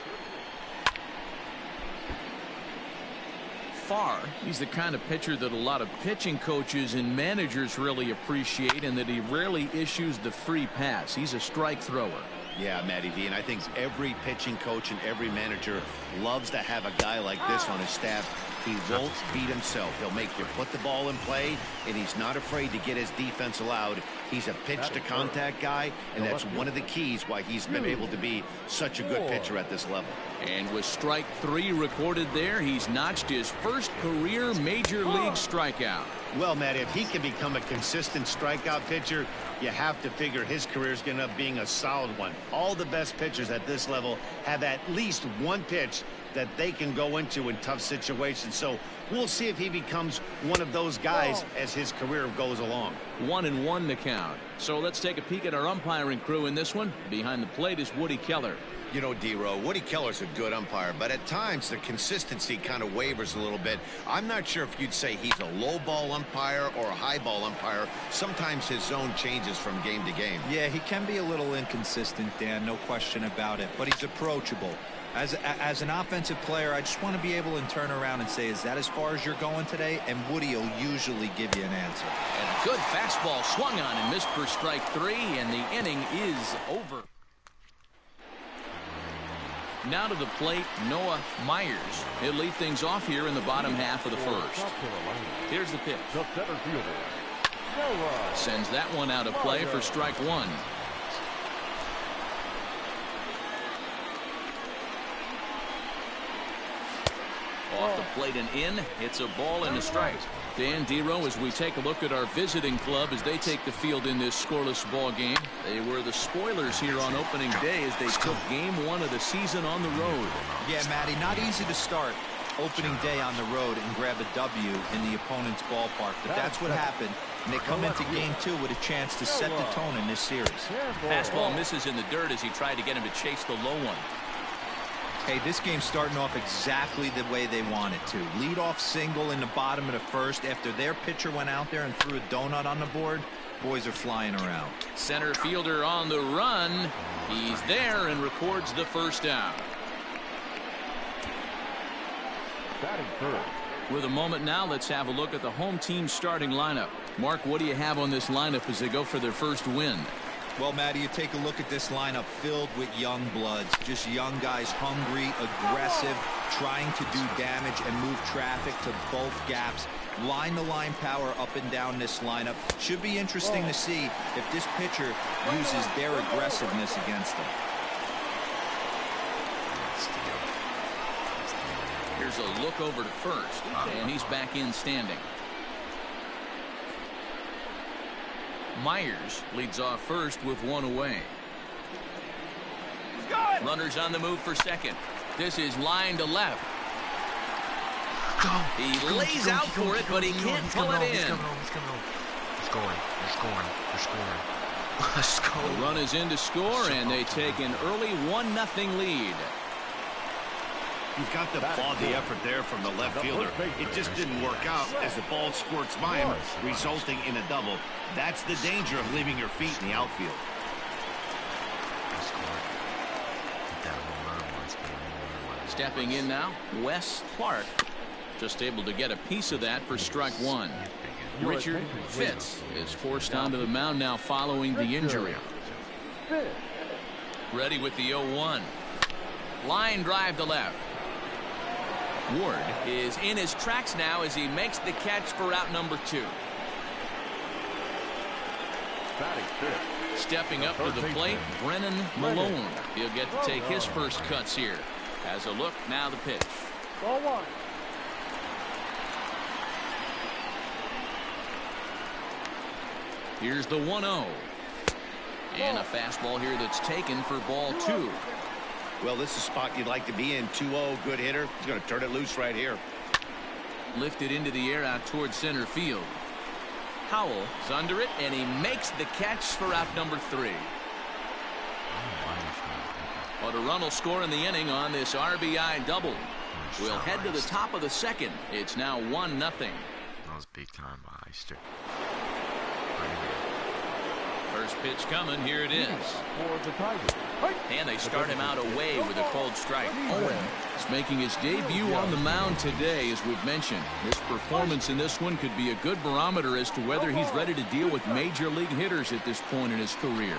Farr, he's the kind of pitcher that a lot of pitching coaches and managers really appreciate, and that he rarely issues the free pass. He's a strike thrower. Yeah, Matty V, and I think every pitching coach and every manager loves to have a guy like this on his staff. He won't beat himself. He'll make you put the ball in play, and he's not afraid to get his defense allowed. He's a pitch-to-contact guy, and that's one of the keys why he's been able to be such a good pitcher at this level. And with strike 3 recorded there, he's notched his first career major league strikeout. Well, Matt, if he can become a consistent strikeout pitcher, you have to figure his career is going to end up being a solid one. All the best pitchers at this level have at least one pitch that they can go into in tough situations. So we'll see if he becomes one of those guys as his career goes along. 1-1 the count. So let's take a peek at our umpiring crew in this one. Behind the plate is Woody Keller. You know, D-Row, Woody Keller's a good umpire, but at times the consistency kind of wavers a little bit. I'm not sure if you'd say he's a low ball umpire or a high ball umpire. Sometimes his zone changes from game to game. Yeah, he can be a little inconsistent, Dan, no question about it, but he's approachable. As an offensive player, I just want to be able to turn around and say, is that as far as you're going today? And Woody will usually give you an answer. And a good fastball swung on and missed for strike 3, and the inning is over. Now to the plate, Noah Myers. He'll lead things off here in the bottom half of the first. Here's the pitch. The center fielder. Sends that one out of play for strike 1. Off the plate and in. It's a ball and a strike. Dan Dero, as we take a look at our visiting club as they take the field in this scoreless ball game. They were the spoilers here on opening day as they took game 1 of the season on the road. Yeah, Matty, not easy to start opening day on the road and grab a W in the opponent's ballpark, but that's what happened, and they come into game 2 with a chance to set the tone in this series. Fastball misses in the dirt as he tried to get him to chase the low one. Hey, this game's starting off exactly the way they want it to. Lead-off single in the bottom of the first after their pitcher went out there and threw a donut on the board. Boys are flying around. Center fielder on the run. He's there and records the first out. Batting third. With a moment now, let's have a look at the home team starting lineup. Mark, what do you have on this lineup as they go for their first win? Well, Matty, you take a look at this lineup filled with young bloods, just young guys, hungry, aggressive, trying to do damage and move traffic to both gaps. Line-to-line power up and down this lineup. Should be interesting to see if this pitcher uses their aggressiveness against them. Here's a look over to first, and he's back in standing. Myers leads off first with 1 away. Runners on the move for second. This is line to left. Go. He lays out for it, but he can't pull it in. He's coming home. He's going. They're scoring. Let's go. The run is in to score, and they take an early 1-0 lead. You've got to applaud the effort there from the left fielder. It just didn't work out as the ball squirts by him, resulting in a double. That's the danger of leaving your feet in the outfield. Stepping in now, Wes Clark. Just able to get a piece of that for strike one. Richard Fitz is forced onto the mound now following the injury. Ready with the 0-1. Line drive to left. Ward is in his tracks now as he makes the catch for out number 2. Stepping up to the plate, Brennan Malone. He'll get to take his first cuts here. Has a look, now the pitch. Ball 1. Here's the 1-0. And a fastball here that's taken for ball 2. Well, this is a spot you'd like to be in. 2-0, good hitter. He's going to turn it loose right here. Lifted into the air out towards center field. Howell is under it, and he makes the catch for out number 3. But a run will score in the inning on this RBI double. We'll head to the top of the second. It's now 1-0. That was big time by Eister. First pitch coming. Here it is. And they start him out away with a cold strike. Owen is making his debut on the mound today, as we've mentioned. His performance in this one could be a good barometer as to whether he's ready to deal with major league hitters at this point in his career.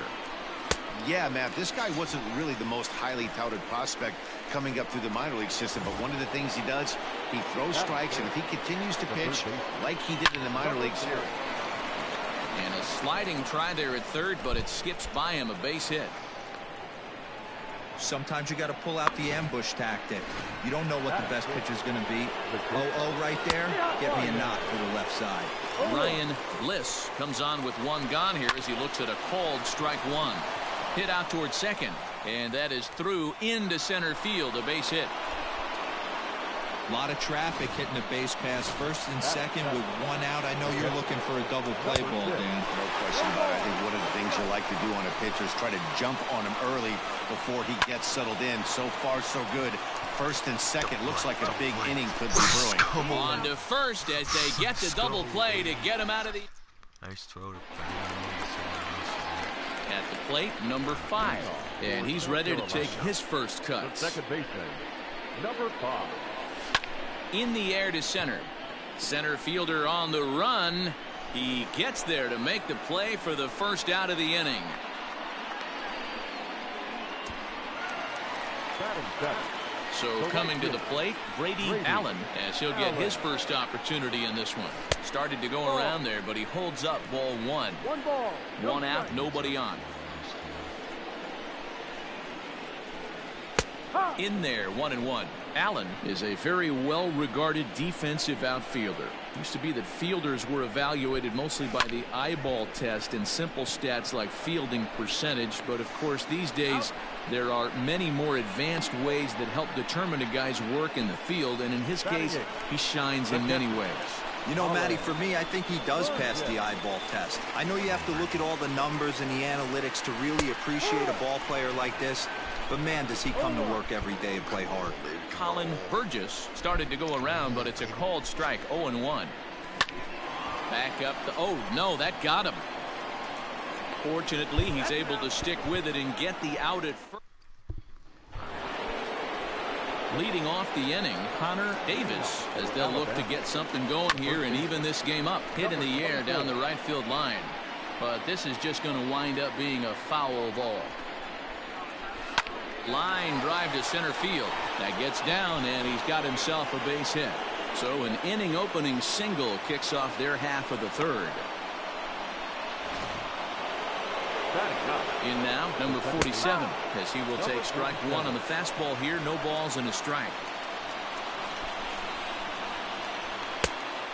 Yeah, Matt, this guy wasn't really the most highly touted prospect coming up through the minor league system, but one of the things he does, he throws strikes, and if he continues to pitch like he did in the minor leagues here. And a sliding try there at third, but it skips by him, a base hit. Sometimes you got to pull out the ambush tactic. You don't know what the best pitch is going to be. 0-0 right there. Get me a knock to the left side. Ryan Bliss comes on with one gone here as he looks at a called strike one. Hit out towards second, and that is through into center field, a base hit. A lot of traffic hitting the base pass first and second with one out. I know you're looking for a double play ball, Dan. No question about it. I think one of the things you like to do on a pitcher is try to jump on him early before he gets settled in. So far, so good. First and second looks like a big inning could be brewing. On to first as they get the double play to get him out of the... Nice throw to At the plate, number 5. And he's ready to take his first cut. Second baseman, number 5. In the air to center. Center fielder on the run. He gets there to make the play for the first out of the inning. So coming to the plate, Brady Allen, as he'll get his first opportunity in this one. Started to go around there, but he holds up ball 1. 1 ball. One out, nobody on. In there, 1-1. Allen is a very well-regarded defensive outfielder. Used to be that fielders were evaluated mostly by the eyeball test and simple stats like fielding percentage, but of course these days there are many more advanced ways that help determine a guy's work in the field, and in his case he shines in many ways. You know, Matty, for me, I think he does pass the eyeball test. I know you have to look at all the numbers and the analytics to really appreciate a ball player like this, but man, does he come to work every day and play hard. Colin Burgess started to go around, but it's a called strike. 0-1. Back up the... Oh, no, that got him. Fortunately, he's able to stick with it and get the out at first. Leading off the inning, Connor Davis, as they'll look to get something going here and even this game up. Hit in the air down the right field line. But this is just going to wind up being a foul ball. Line drive to center field. That gets down, and he's got himself a base hit. So an inning opening single kicks off their half of the third. In now, number 47, as he will take strike one on the fastball here. No balls and a strike.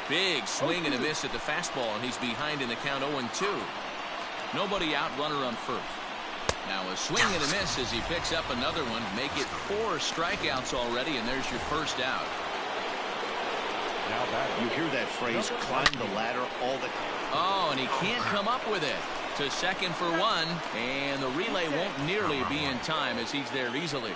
Big swing and a miss at the fastball, and he's behind in the count 0-2. Nobody out, runner on first. Now a swing and a miss as he picks up another one. Make it 4 strikeouts already, and there's your first out. You hear that phrase, climb the ladder all the time. Oh, and he can't come up with it. To second for one, and the relay won't nearly be in time as he's there easily.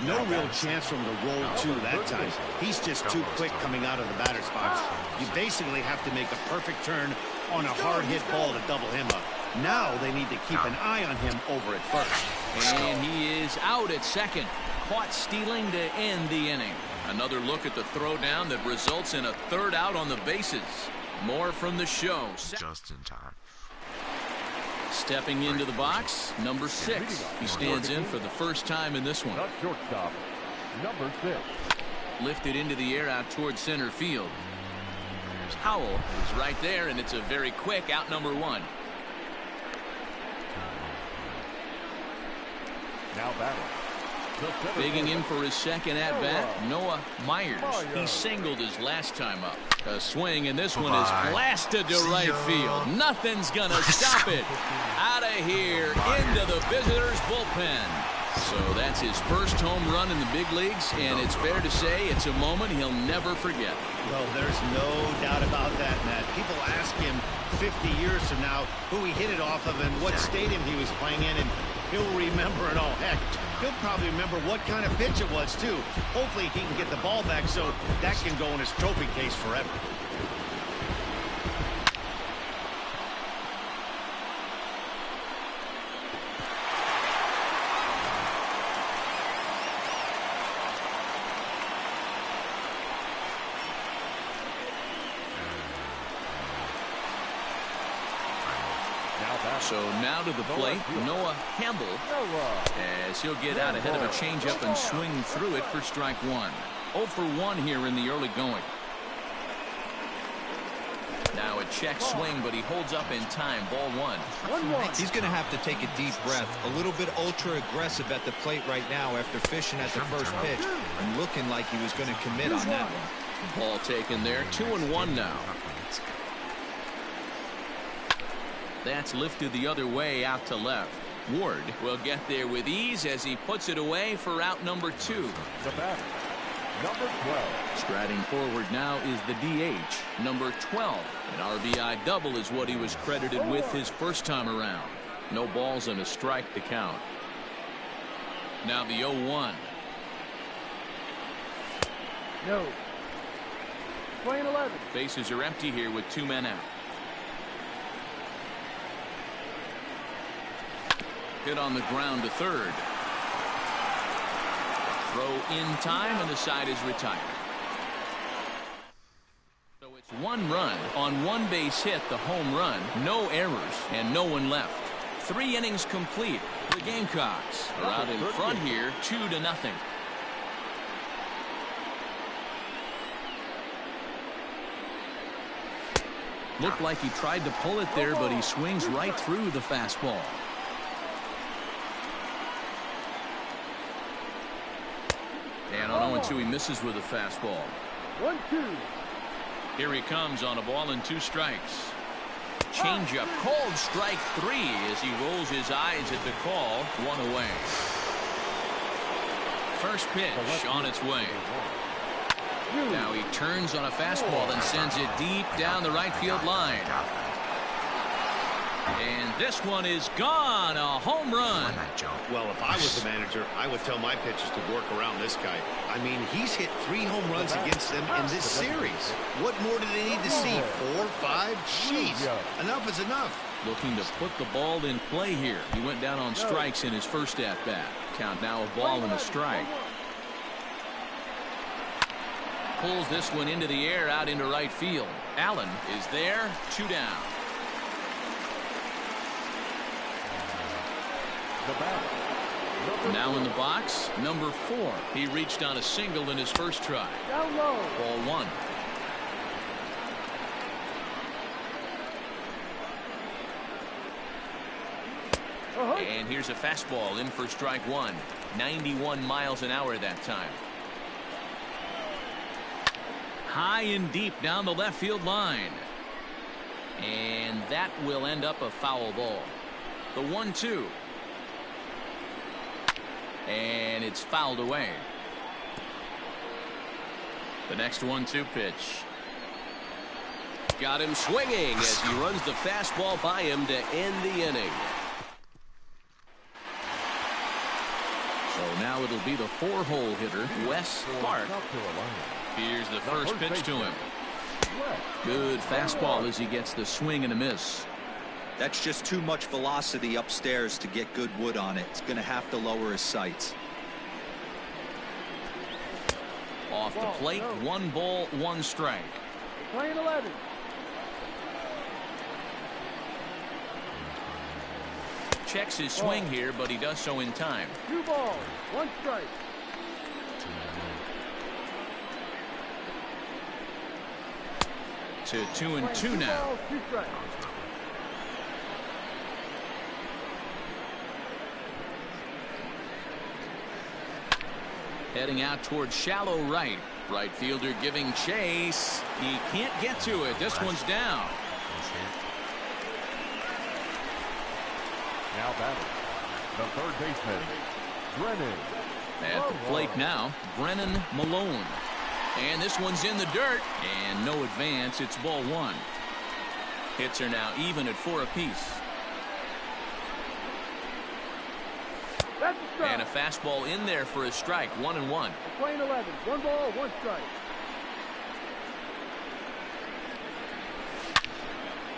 No real chance from the roll two that time. He's just too quick coming out of the batter's box. You basically have to make a perfect turn on a hard hit ball to double him up. Now they need to keep an eye on him over at first. And he is out at second. Caught stealing to end the inning. Another look at the throwdown that results in a third out on the bases. More from the show. Just in time. Stepping into the box, number 6. He stands in for the first time in this one. Shortstop, number 6. Lifted into the air out towards center field. Howell is right there, and it's a very quick out number 1. Now batting. Digging in for his second at-bat, Noah Myers. He singled his last time up. A swing, and this one is blasted to right field. Nothing's going to stop it. Out of here, into the visitors' bullpen. So that's his first home run in the big leagues, and it's fair to say it's a moment he'll never forget. Well, there's no doubt about that, Matt. People ask him 50 years from now who he hit it off of and what stadium he was playing in, and he'll remember it all. Heck, he'll probably remember what kind of pitch it was, too. Hopefully he can get the ball back so that can go in his trophy case forever. So now to the plate, Noah Campbell, as he'll get out ahead of a changeup and swing through it for strike 1. 0 for 1 here in the early going. Now a check swing, but he holds up in time. Ball 1. He's going to have to take a deep breath. A little bit ultra aggressive at the plate right now after fishing at the first pitch and looking like he was going to commit on that one. Ball taken there. 2-1 now. That's lifted the other way out to left. Ward will get there with ease as he puts it away for out number 2. The batter, number 12. Striding forward now is the DH, number 12. An RBI double is what he was credited with his first time around. No balls and a strike to count. Now the 0-1. No. Playing 11. Bases are empty here with 2 men out. Hit on the ground to third. Throw in time, and the side is retired. So it's 1 run on 1 base hit, the home run, no errors, and no one left. 3 innings complete. The Gamecocks are out in front here, 2-0. Looked like he tried to pull it there, but he swings right through the fastball. And on 0-2, he misses with a fastball. 1-2. Here he comes on a ball and 2 strikes. Changeup, called strike 3 as he rolls his eyes at the call. 1 away. First pitch on its way. Now he turns on a fastball and sends it deep down the right field line. And this one is gone. A home run. Well, if I was the manager, I would tell my pitchers to work around this guy. I mean, he's hit 3 home runs against them in this series. What more do they need to see? 4, 5? Jeez, enough is enough. Looking to put the ball in play here. He went down on strikes in his first at-bat. Count now a ball and a strike. Pulls this one into the air out into right field. Allen is there. 2 down. Now in the box, number 4. He reached on a single in his first try. Ball 1. And here's a fastball in for strike 1. 91 miles an hour that time. High and deep down the left field line. And that will end up a foul ball. The 1-2. And it's fouled away. The next 1-2 pitch Got him swinging as he runs the fastball by him to end the inning. So now it'll be the 4-hole hitter, Wes Clark. Here's the first pitch to him. Good fastball as he gets the swing and a miss. That's just too much velocity upstairs to get good wood on it. It's going to have to lower his sights. Off the plate, 1 ball, 1 strike. Playing 11. Checks his swing here, but he does so in time. 2 balls, 1 strike. To 2-2 now. 2 balls, 2 strikes. Heading out towards shallow right. Right fielder giving chase. He can't get to it. This one's down. Now batting, the third baseman, Brennan. At the plate now, Brennan Malone. And this one's in the dirt. And no advance. It's ball 1. Hits are now even at 4 apiece. That's a strike. And a fastball in there for a strike. 1-1. Playing 11. 1 ball, 1 strike.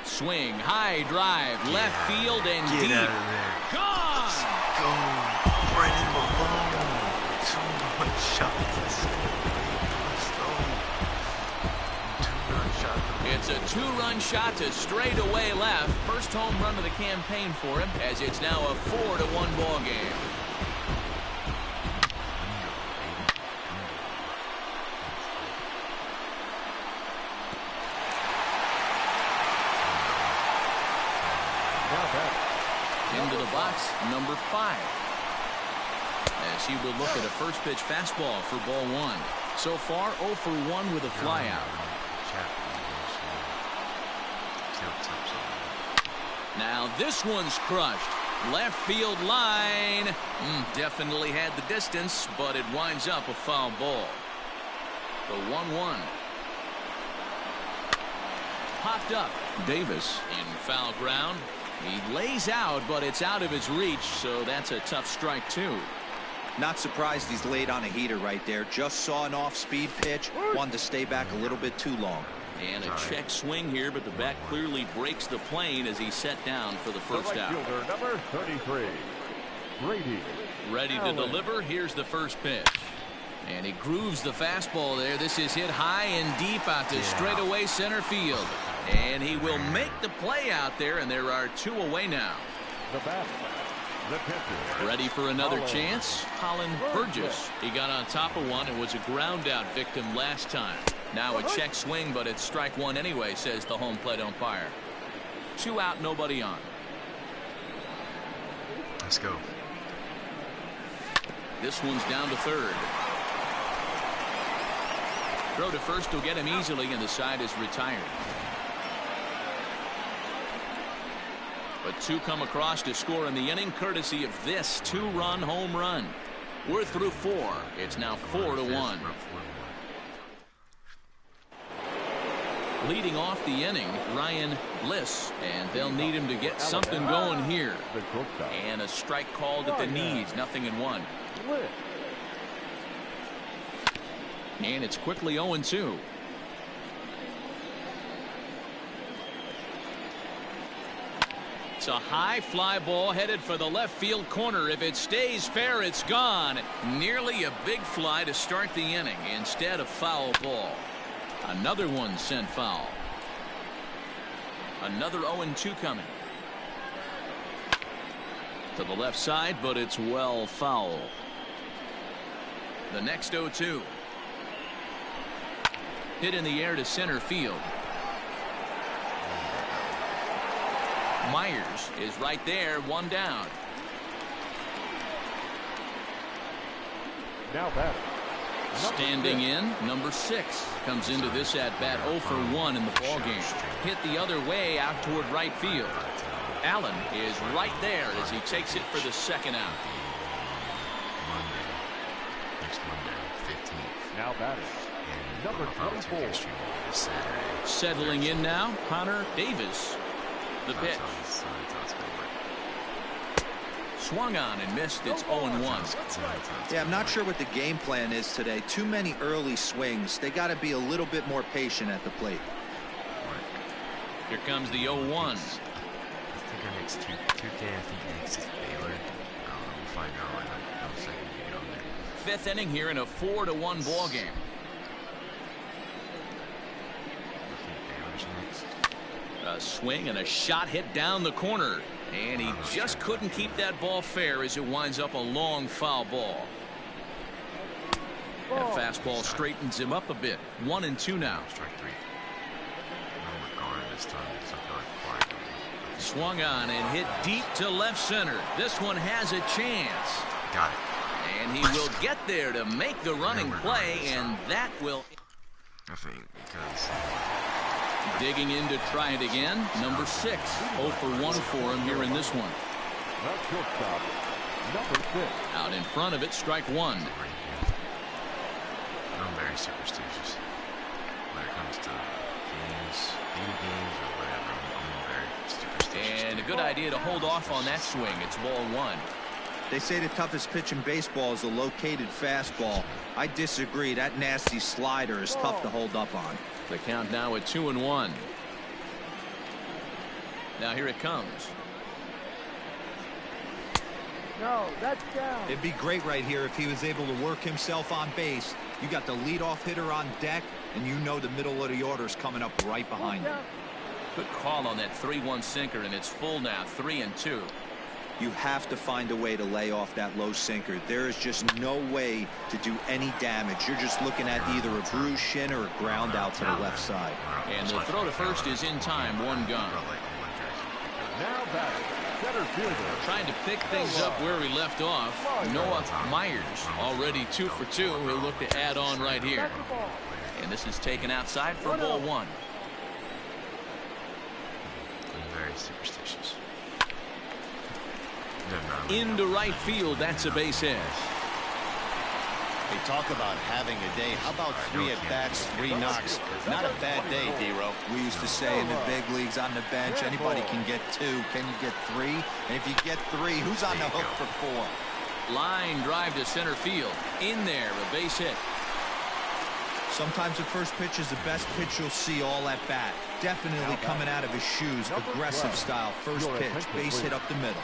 Swing, high drive, left field and deep. Get out of there. Gone! Go, Brennan Malone. 2-run shot. Let's go. 2-run shot. It's a 2-run shot to straightaway left. First home run of the campaign for him, as it's now a 4-1 ball game. Into the box, number 5. As he will look at a first pitch fastball for ball 1. So far, 0 for 1 with a flyout. Now this one's crushed. Left field line. Definitely had the distance, but it winds up a foul ball. The 1-1. Popped up. Davis in foul ground. He lays out, but it's out of his reach, so that's a tough strike, too. Not surprised he's laid on a heater right there. Just saw an off-speed pitch. Wanted to stay back a little bit too long. And a check swing here, but the bat clearly breaks the plane as he's set down for the first out. Fielder, number 33, Brady. Ready to deliver. Here's the first pitch. And he grooves the fastball there. This is hit high and deep out to straightaway center field. And he will make the play out there, and there are 2 away now. The bat, the pitcher. Ready for another chance? Colin Burgess. He got on top of one and was a ground out victim last time. Now a check swing, but it's strike 1 anyway, says the home plate umpire. 2 out, nobody on. Let's go. This one's down to third. Throw to first will get him easily, and the side is retired. But 2 come across to score in the inning, courtesy of this 2-run home run. We're through 4. It's now 4-1. Leading off the inning, Ryan Bliss, and they'll need him to get something going here. And a strike called at the knees, 0-1. And it's quickly 0-2. It's a high fly ball headed for the left field corner. If it stays fair, it's gone. Nearly a big fly to start the inning. Instead, a foul ball. Another one sent foul. Another 0-2 coming. To the left side, but it's well foul. The next 0-2. Hit in the air to center field. Myers is right there, 1 down. Now batting. Standing in, number 6 comes into this at bat 0 for 1 in the ball game. Hit the other way out toward right field. Allen is right there as he takes it for the second out. Next Monday, 15th. Now batting, number 24, Settling in now, Connor Davis. The pitch. Swung on and missed. It's 0-1. Yeah, I'm not sure what the game plan is today. Too many early swings. They got to be a little bit more patient at the plate. Here comes the 0-1. I think our next 2K, I think next is Baylor. We'll find out. I was thinking we get on there. Fifth inning here in a 4-1 ball game. A swing and a shot hit down the corner. And he just couldn't keep that ball fair as it winds up a long foul ball. That fastball straightens him up a bit. 1-2 now. Strike 3. This time. Swung on and hit deep to left center. This one has a chance. Got it. And he will get there to make the running play, and that will... I think because... Digging in to try it again. Number 6. 0 for 1 for him here in this one. Out in front of it, strike 1. I'm very superstitious when it comes to video games or whatever. I'm very superstitious. And a good idea to hold off on that swing. It's ball 1. They say the toughest pitch in baseball is a located fastball. I disagree. That nasty slider is tough to hold up on. The count now at 2-1. Now here it comes. No, that's down. It'd be great right here if he was able to work himself on base. You got the leadoff hitter on deck, and you know the middle of the order is coming up right behind him. Good call on that 3-1 sinker, and it's full now, 3-2. You have to find a way to lay off that low sinker. There is just no way to do any damage. You're just looking at either a bruised shin or a ground out to the left side. And the throw to first is in time, 1 gun. Now back, center fielder. Trying to pick things up where we left off. Noah Myers already 2 for 2. He'll look to add on right here. And this is taken outside for ball 1. I'm very superstitious. Into right field. That's a base hit. They talk about having a day. How about 3 at-bats, 3 knocks? Not a bad day, D-Ro. We used to say in the big leagues on the bench, anybody can get 2. Can you get 3? And if you get 3, who's on the hook for 4? Line drive to center field. In there, a base hit. Sometimes the first pitch is the best pitch you'll see all at bat. Definitely coming out of his shoes. Aggressive style. First pitch. Base hit up the middle.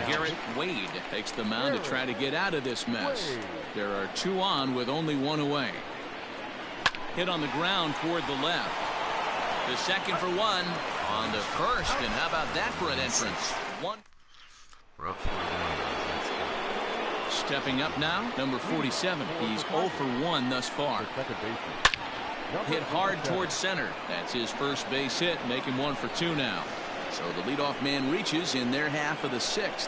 Garrett Wade takes the mound to try to get out of this mess. There are 2 on with only 1 away. Hit on the ground toward the left. The second for 1 on the first. And how about that for an entrance? 1. We're up 41. Stepping up now, number 47. He's 0 for 1 thus far. Hit hard towards center. That's his first base hit, making 1 for 2 now. So the leadoff man reaches in their half of the 6th.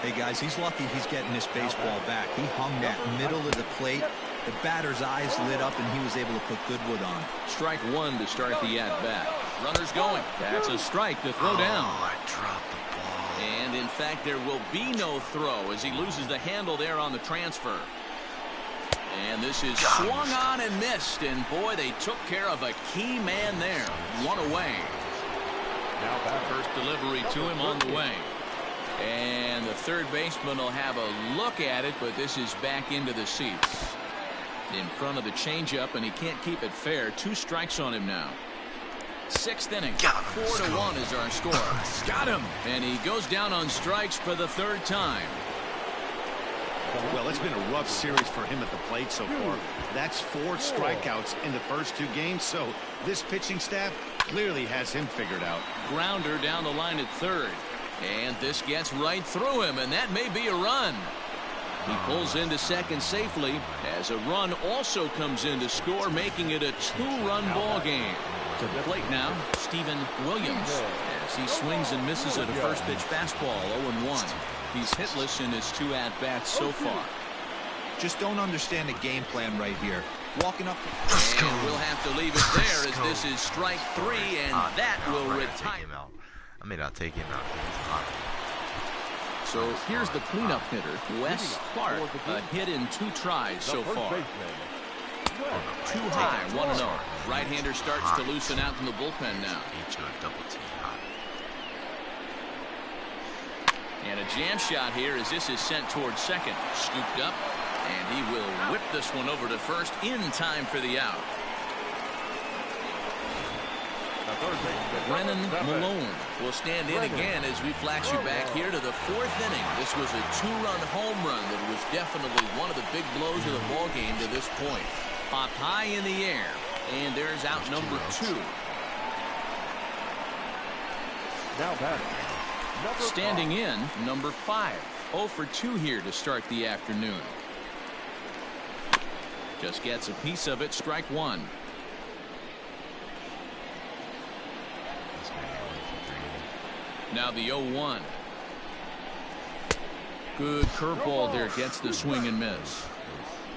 Hey guys, he's lucky he's getting this baseball back. He hung that middle of the plate. The batter's eyes lit up and he was able to put good wood on. Strike 1 to start the at-bat. Runners going. That's a strike to throw down. I dropped the ball. And in fact, there will be no throw as he loses the handle there on the transfer. And this is swung on and missed. And boy, they took care of a key man there. 1 away. First delivery to him on the way. And the third baseman will have a look at it, but this is back into the seats. In front of the changeup, and he can't keep it fair. 2 strikes on him now. 6th inning. 4-1 is our score. Got him. And he goes down on strikes for the 3rd time. Well, it's been a rough series for him at the plate so far. That's 4 strikeouts in the first 2 games, so this pitching staff clearly has him figured out. Grounder down the line at 3rd. And this gets right through him, and that may be a run. He pulls into second safely as a run also comes in to score, making it a 2-run ball game. To the plate now, Steven Williams, as he swings and misses at a first pitch fastball, 0-1. He's hitless in his 2 at-bats so far. Just don't understand the game plan right here. Walking up. And we'll have to leave it there as this is strike 3, and that will retire. I may not take him out. So here's the cleanup hitter, Wes Clark, a hit in 2 tries so far. Too high, 1-0. Right-hander starts to loosen out in the bullpen now. And a jam shot here as this is sent towards second. Scooped up, and he will whip this one over to first in time for the out. Brennan Malone will stand in again as we flash you back here to the fourth inning. This was a two-run home run that was definitely one of the big blows of the ball game to this point. Popped high in the air, and there's out number 2. Now batting. Standing in, number 5. 0 for 2 here to start the afternoon. Just gets a piece of it, strike 1. Now the 0-1. Good curveball there, gets the swing and miss.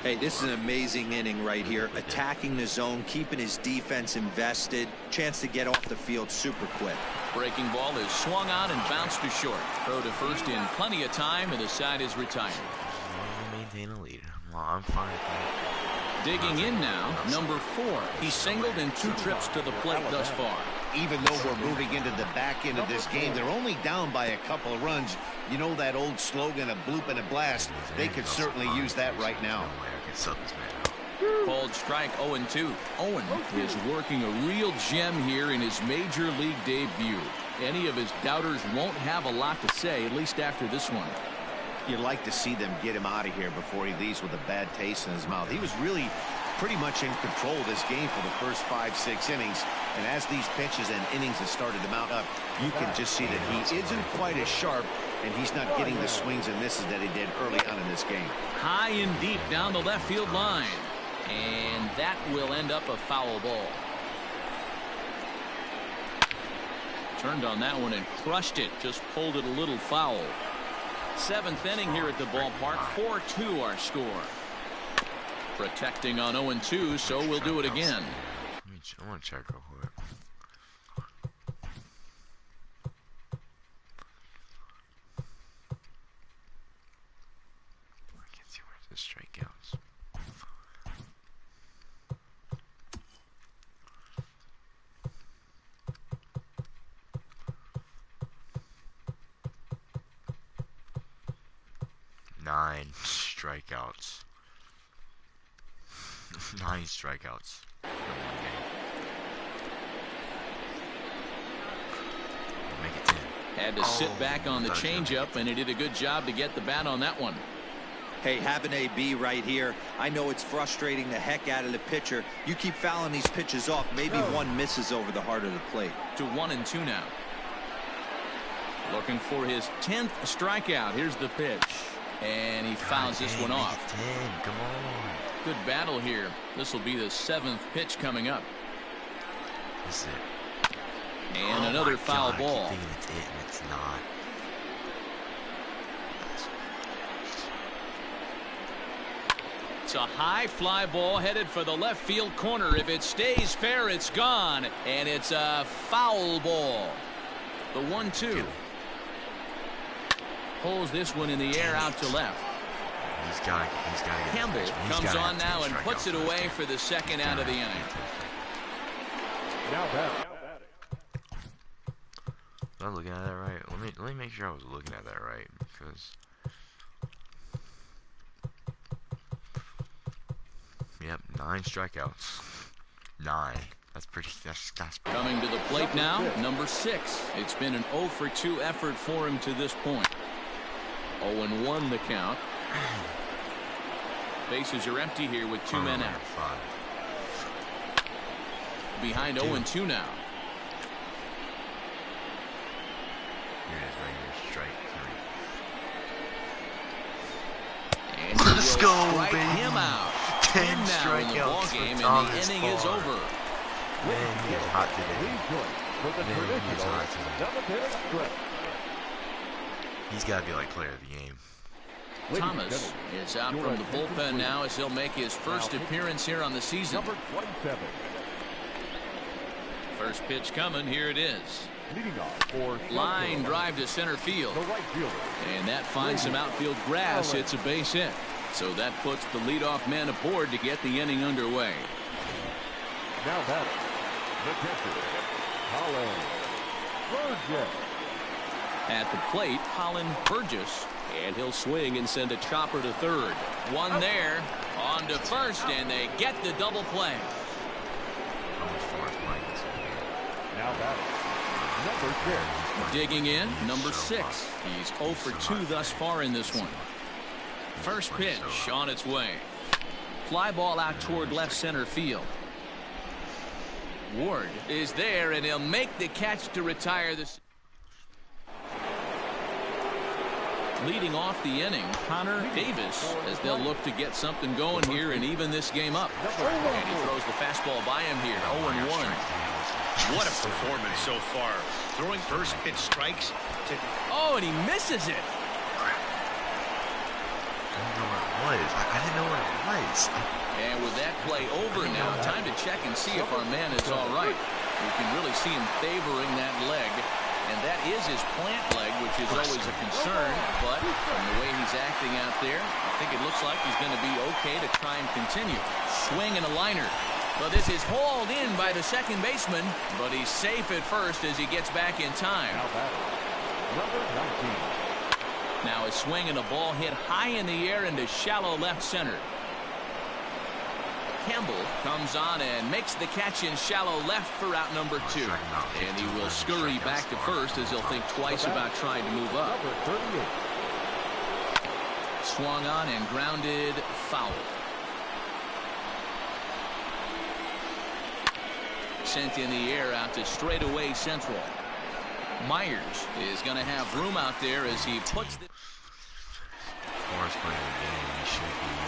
Hey, this is an amazing inning right here. Attacking the zone, keeping his defense invested. Chance to get off the field super quick. Breaking ball is swung on and bounced to short. Throw to first in plenty of time, and the side is retired. Maintain a lead. Well, I'm fine with that. Digging in now, number 4. He's singled in 2 trips to the plate thus far. Even though we're moving into the back end of this game, they're only down by a couple of runs. You know that old slogan, a bloop and a blast. They could certainly use that right now. Called strike 0-2. Owen is working a real gem here in his major league debut. Any of his doubters won't have a lot to say, at least after this one. You'd like to see them get him out of here before he leaves with a bad taste in his mouth. He was really pretty much in control of this game for the first 5-6 innings. And as these pitches and innings have started to mount up, you can just see that he isn't quite as sharp, and he's not getting the swings and misses that he did early on in this game. High and deep down the left field line. And that will end up a foul ball. Turned on that one and crushed it. Just pulled it a little foul. 7th inning here at the ballpark. 4-2 our score. Protecting on 0-2, so we'll do it again. I want to check real quick. I can't see where's the strikeouts. Nine strikeouts. 9 strikeouts in one game. Make it 10. Had to sit back on the changeup, and he did a good job to get the bat on that one. Hey, have an AB right here. I know it's frustrating the heck out of the pitcher. You keep fouling these pitches off, maybe one misses over the heart of the plate. To 1-2 now. Looking for his 10th strikeout. Here's the pitch. And he fouls this one off. 10. Come on. Good battle here. This will be the 7th pitch coming up. This is it. And another foul ball. I keep thinking it's it, and it's not. It's a high fly ball headed for the left field corner. If it stays fair, it's gone. And it's a foul ball. The 1-2. Pulls this one in the air out to left. He's got to get Campbell comes on now and puts it away for the second out of the inning. Now batting. Was I looking at that right? Let me make sure I was looking at that right, because yep, 9 strikeouts. 9. That's pretty. That's coming to the plate now, number 6. It's been an 0 for 2 effort for him to this point. 0-1 the count. Bases are empty here with 2 men out. Behind 0-2 now. Here it is right here. Strike 3. And let's go, baby. Him out. 10 now in the ball game, and the inning is over. Man, he is hot today. Man, he is hot today. He's got to be like player of the game. Thomas is out from the bullpen now as he'll make his first appearance here on the season. Number 27. First pitch coming. Here it is. Leading off for line drive to center field. The right fielder. And that finds some outfield grass. It's a base hit. So that puts the leadoff man aboard to get the inning underway. Now batting, the catcher, Colin Burgess. At the plate, Colin Burgess. And he'll swing and send a chopper to third. One there, on to first, and they get the double play. Now batting, number 6. Digging in, number 6. He's 0 for 2 thus far in this one. First pitch on its way. Fly ball out toward left center field. Ward is there, and he'll make the catch to retire this. Leading off the inning, Connor Davis, as they'll look to get something going here and even this game up. And he throws the fastball by him here, 0-1. What a performance so far. Throwing first pitch strikes to... Oh, and he misses it. I didn't know where it was. And with that play over now, time to check and see if our man is all right. We can really see him favoring that leg. And that is his plant leg, which is always a concern. But from the way he's acting out there, I think it looks like he's going to be okay to try and continue. Swing and a liner. But this is hauled in by the second baseman. But he's safe at first as he gets back in time. Number 19. Now a swing and a ball hit high in the air into shallow left center. Campbell comes on and makes the catch in shallow left for out number 2. And he will scurry back to first as he'll think twice about trying to move up. Swung on and grounded foul. Sent in the air out to straightaway central. Myers is going to have room out there as he puts the...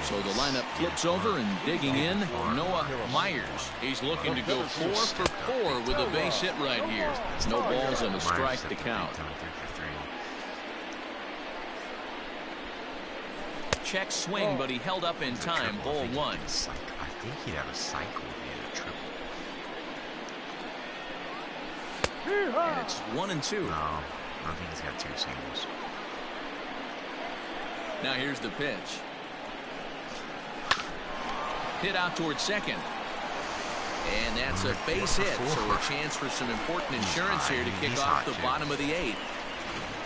So the lineup flips over, and digging in, Noah Myers. He's looking to go 4 for 4 with a base hit right here. No balls and a strike to count. Check swing, but he held up in time. Ball 1. I think he'd have a cycle if he had a triple. And it's 1 and 2. No, I don't think he's got 2 singles. Now here's the pitch. Hit out towards second. And that's a base hit, so a chance for some important insurance here to kick off the bottom of the 8th.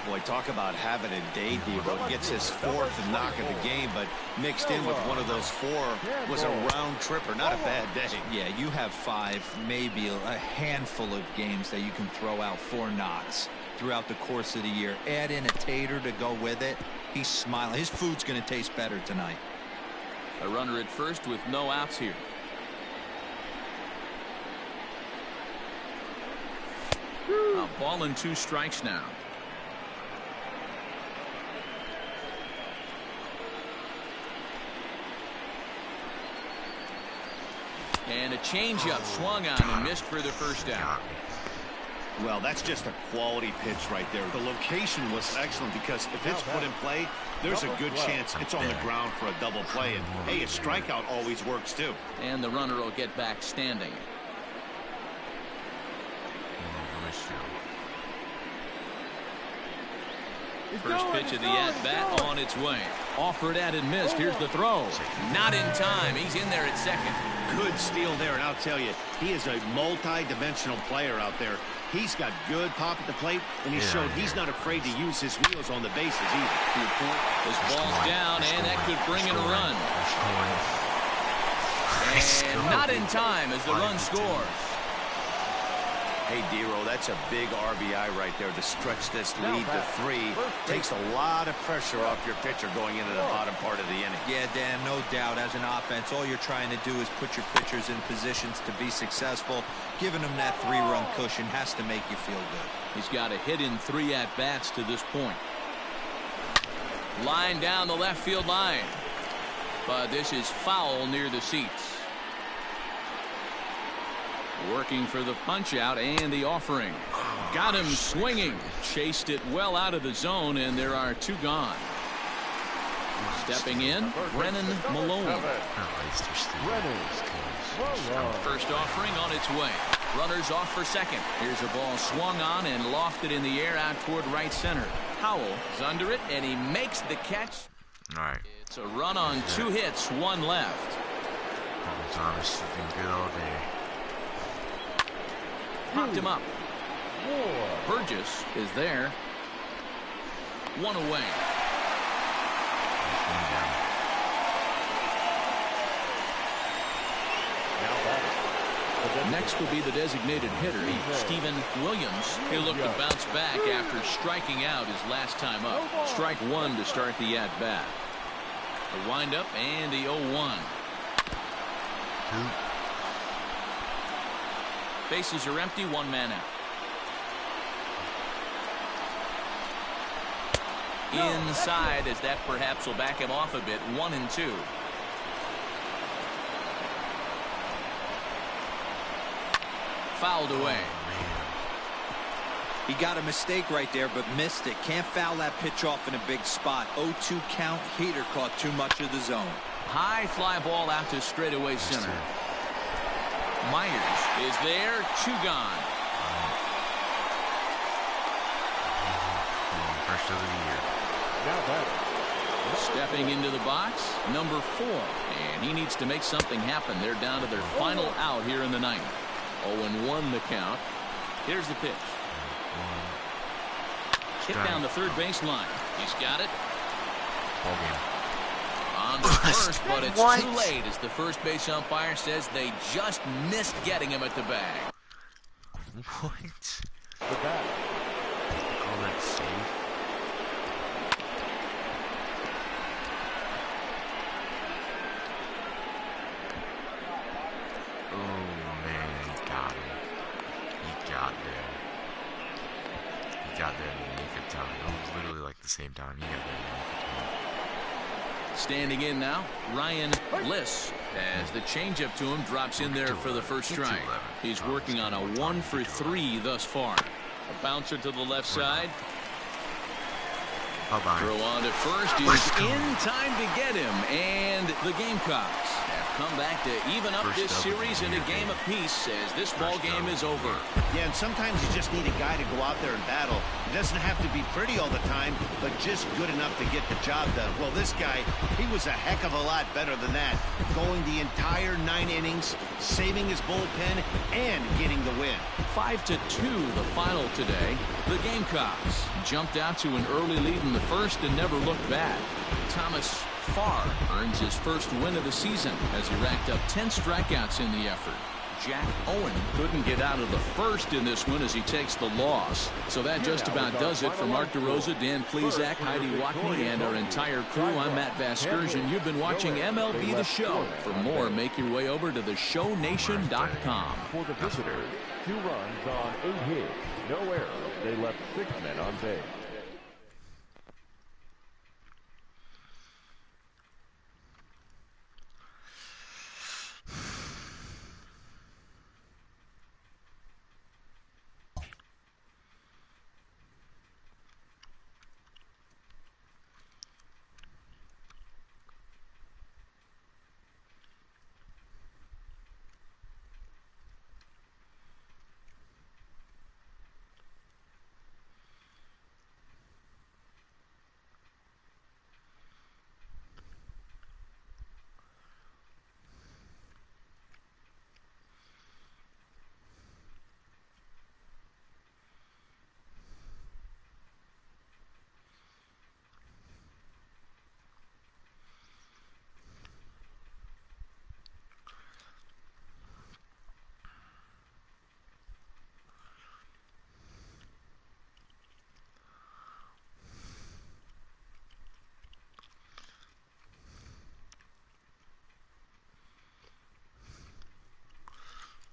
Boy, talk about having a day, Devo. Gets his 4th knock of the game, but mixed in with one of those 4 was a round tripper. Not a bad day. Yeah, you have 5, maybe a handful of games that you can throw out 4 knocks throughout the course of the year. Add in a tater to go with it. He's smiling. His food's going to taste better tonight. A runner at first with no outs here. A ball and 2 strikes now. And a changeup swung on and missed for the first out. Well, that's just a quality pitch right there. The location was excellent because if it's put in play, there's a good chance it's on the ground for a double play. And, hey, a strikeout always works, too. And the runner will get back standing. First pitch of the at-bat on its way. Offered at and missed. Here's the throw. Not in time. He's in there at second. Good steal there, and I'll tell you, he is a multi-dimensional player out there. He's got good pop at the plate, and he showed he's not afraid to use his wheels on the bases either. Good point. This ball's down, and that could bring in a run. And not in time as the run scores. Hey, Dero, that's a big RBI right there to stretch this lead to 3. Takes a lot of pressure off your pitcher going into the bottom part of the inning. Yeah, Dan, no doubt. As an offense, all you're trying to do is put your pitchers in positions to be successful. Giving them that 3-run cushion has to make you feel good. He's got a hit in 3 at-bats to this point. Line down the left field line. But this is foul near the seats. Working for the punch out and the offering. Got him swinging. Chased it well out of the zone, and there are 2 gone. Stepping in, Brennan Malone. First offering on its way. Runners off for second. Here's a ball swung on and lofted in the air out toward right center. Howell is under it, and he makes the catch. All right. It's a run on 2 hits, 1 left. Thomas looking good all day. Popped him up. Burgess is there. 1 away. Next will be the designated hitter, Steven Williams. He'll look to bounce back after striking out his last time up. Strike 1 to start the at-bat. The windup and the 0-1. Bases are empty, 1 man out. Inside, as that perhaps will back him off a bit. 1-2. Fouled away. He got a mistake right there, but missed it. Can't foul that pitch off in a big spot. 0-2 count. Heater caught too much of the zone. High fly ball out to straightaway center. Myers is there. 2 gone. First of the year. Stepping into the box, number 4. And he needs to make something happen. They're down to their final out here in the 9th. 0-1 the count. Here's the pitch. Hit down the third baseline. He's got it. On the first, but it's too late as the first base umpire says they just missed getting him at the bag. What? Oh, that's safe. Got there in the nick of time. It was literally like the same time he got there in the nick of time. Standing in now, Ryan Bliss, as the changeup to him drops in there for the first strike. He's working on a 1 for 3 thus far. A bouncer to the left side. Throw on to first is in time to get him, and the Gamecocks have come back to even up this series in a game apiece as this ball game is over. Yeah, and sometimes you just need a guy to go out there and battle. It doesn't have to be pretty all the time, but just good enough to get the job done. Well, this guy, he was a heck of a lot better than that, going the entire 9 innings, saving his bullpen, and getting the win. 5-2 the final today. The Gamecocks jumped out to an early lead in the first and never looked back. Thomas Farr earns his first win of the season as he racked up 10 strikeouts in the effort. Jack Owen couldn't get out of the first in this one as he takes the loss. So that just about does it for Mark DeRosa, Dan Plesac, Heidi Watney, and our entire crew. I'm Matt Vasgersian. You've been watching MLB The Show. For more, make your way over to theshownation.com. For the visitors, 2 runs on 8 hits, no errors. They left 6 men on base.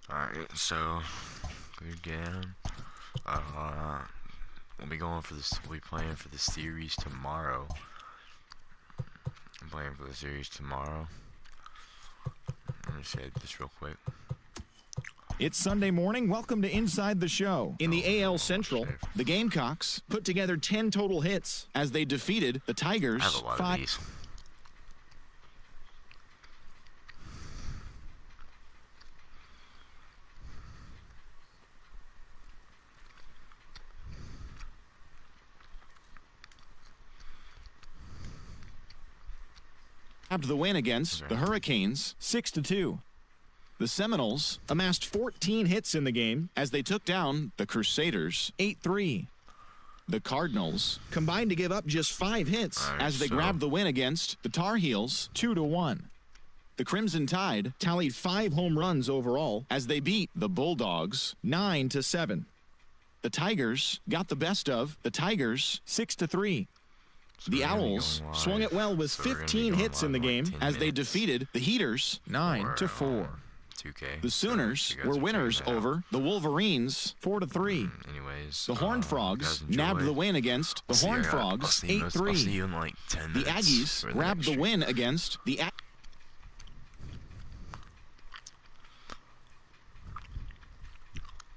Alright, so good game. We'll be going for this. We'll be playing for the series tomorrow. I'm playing for the series tomorrow. Let me say this real quick. It's Sunday morning. Welcome to Inside the Show. In the AL Central, the Gamecocks put together 10 total hits as they defeated the Tigers. I have a lot of these. grabbed the win against the Hurricanes 6-2. The Seminoles amassed 14 hits in the game as they took down the Crusaders 8-3. The Cardinals combined to give up just 5 hits as they grabbed the win against the Tar Heels 2-1. The Crimson Tide tallied 5 home runs overall as they beat the Bulldogs 9-7. The Tigers got the best of the Tigers 6-3. The Owls swung it well with 15 hits in the game as they defeated the Heaters 9-4. 2K. The Sooners were winners over the Wolverines 4-3. Anyways, the Horned Frogs nabbed the win against the Horned Frogs 8-3. I'll see you in like 10 minutes. The Aggies grabbed the win against the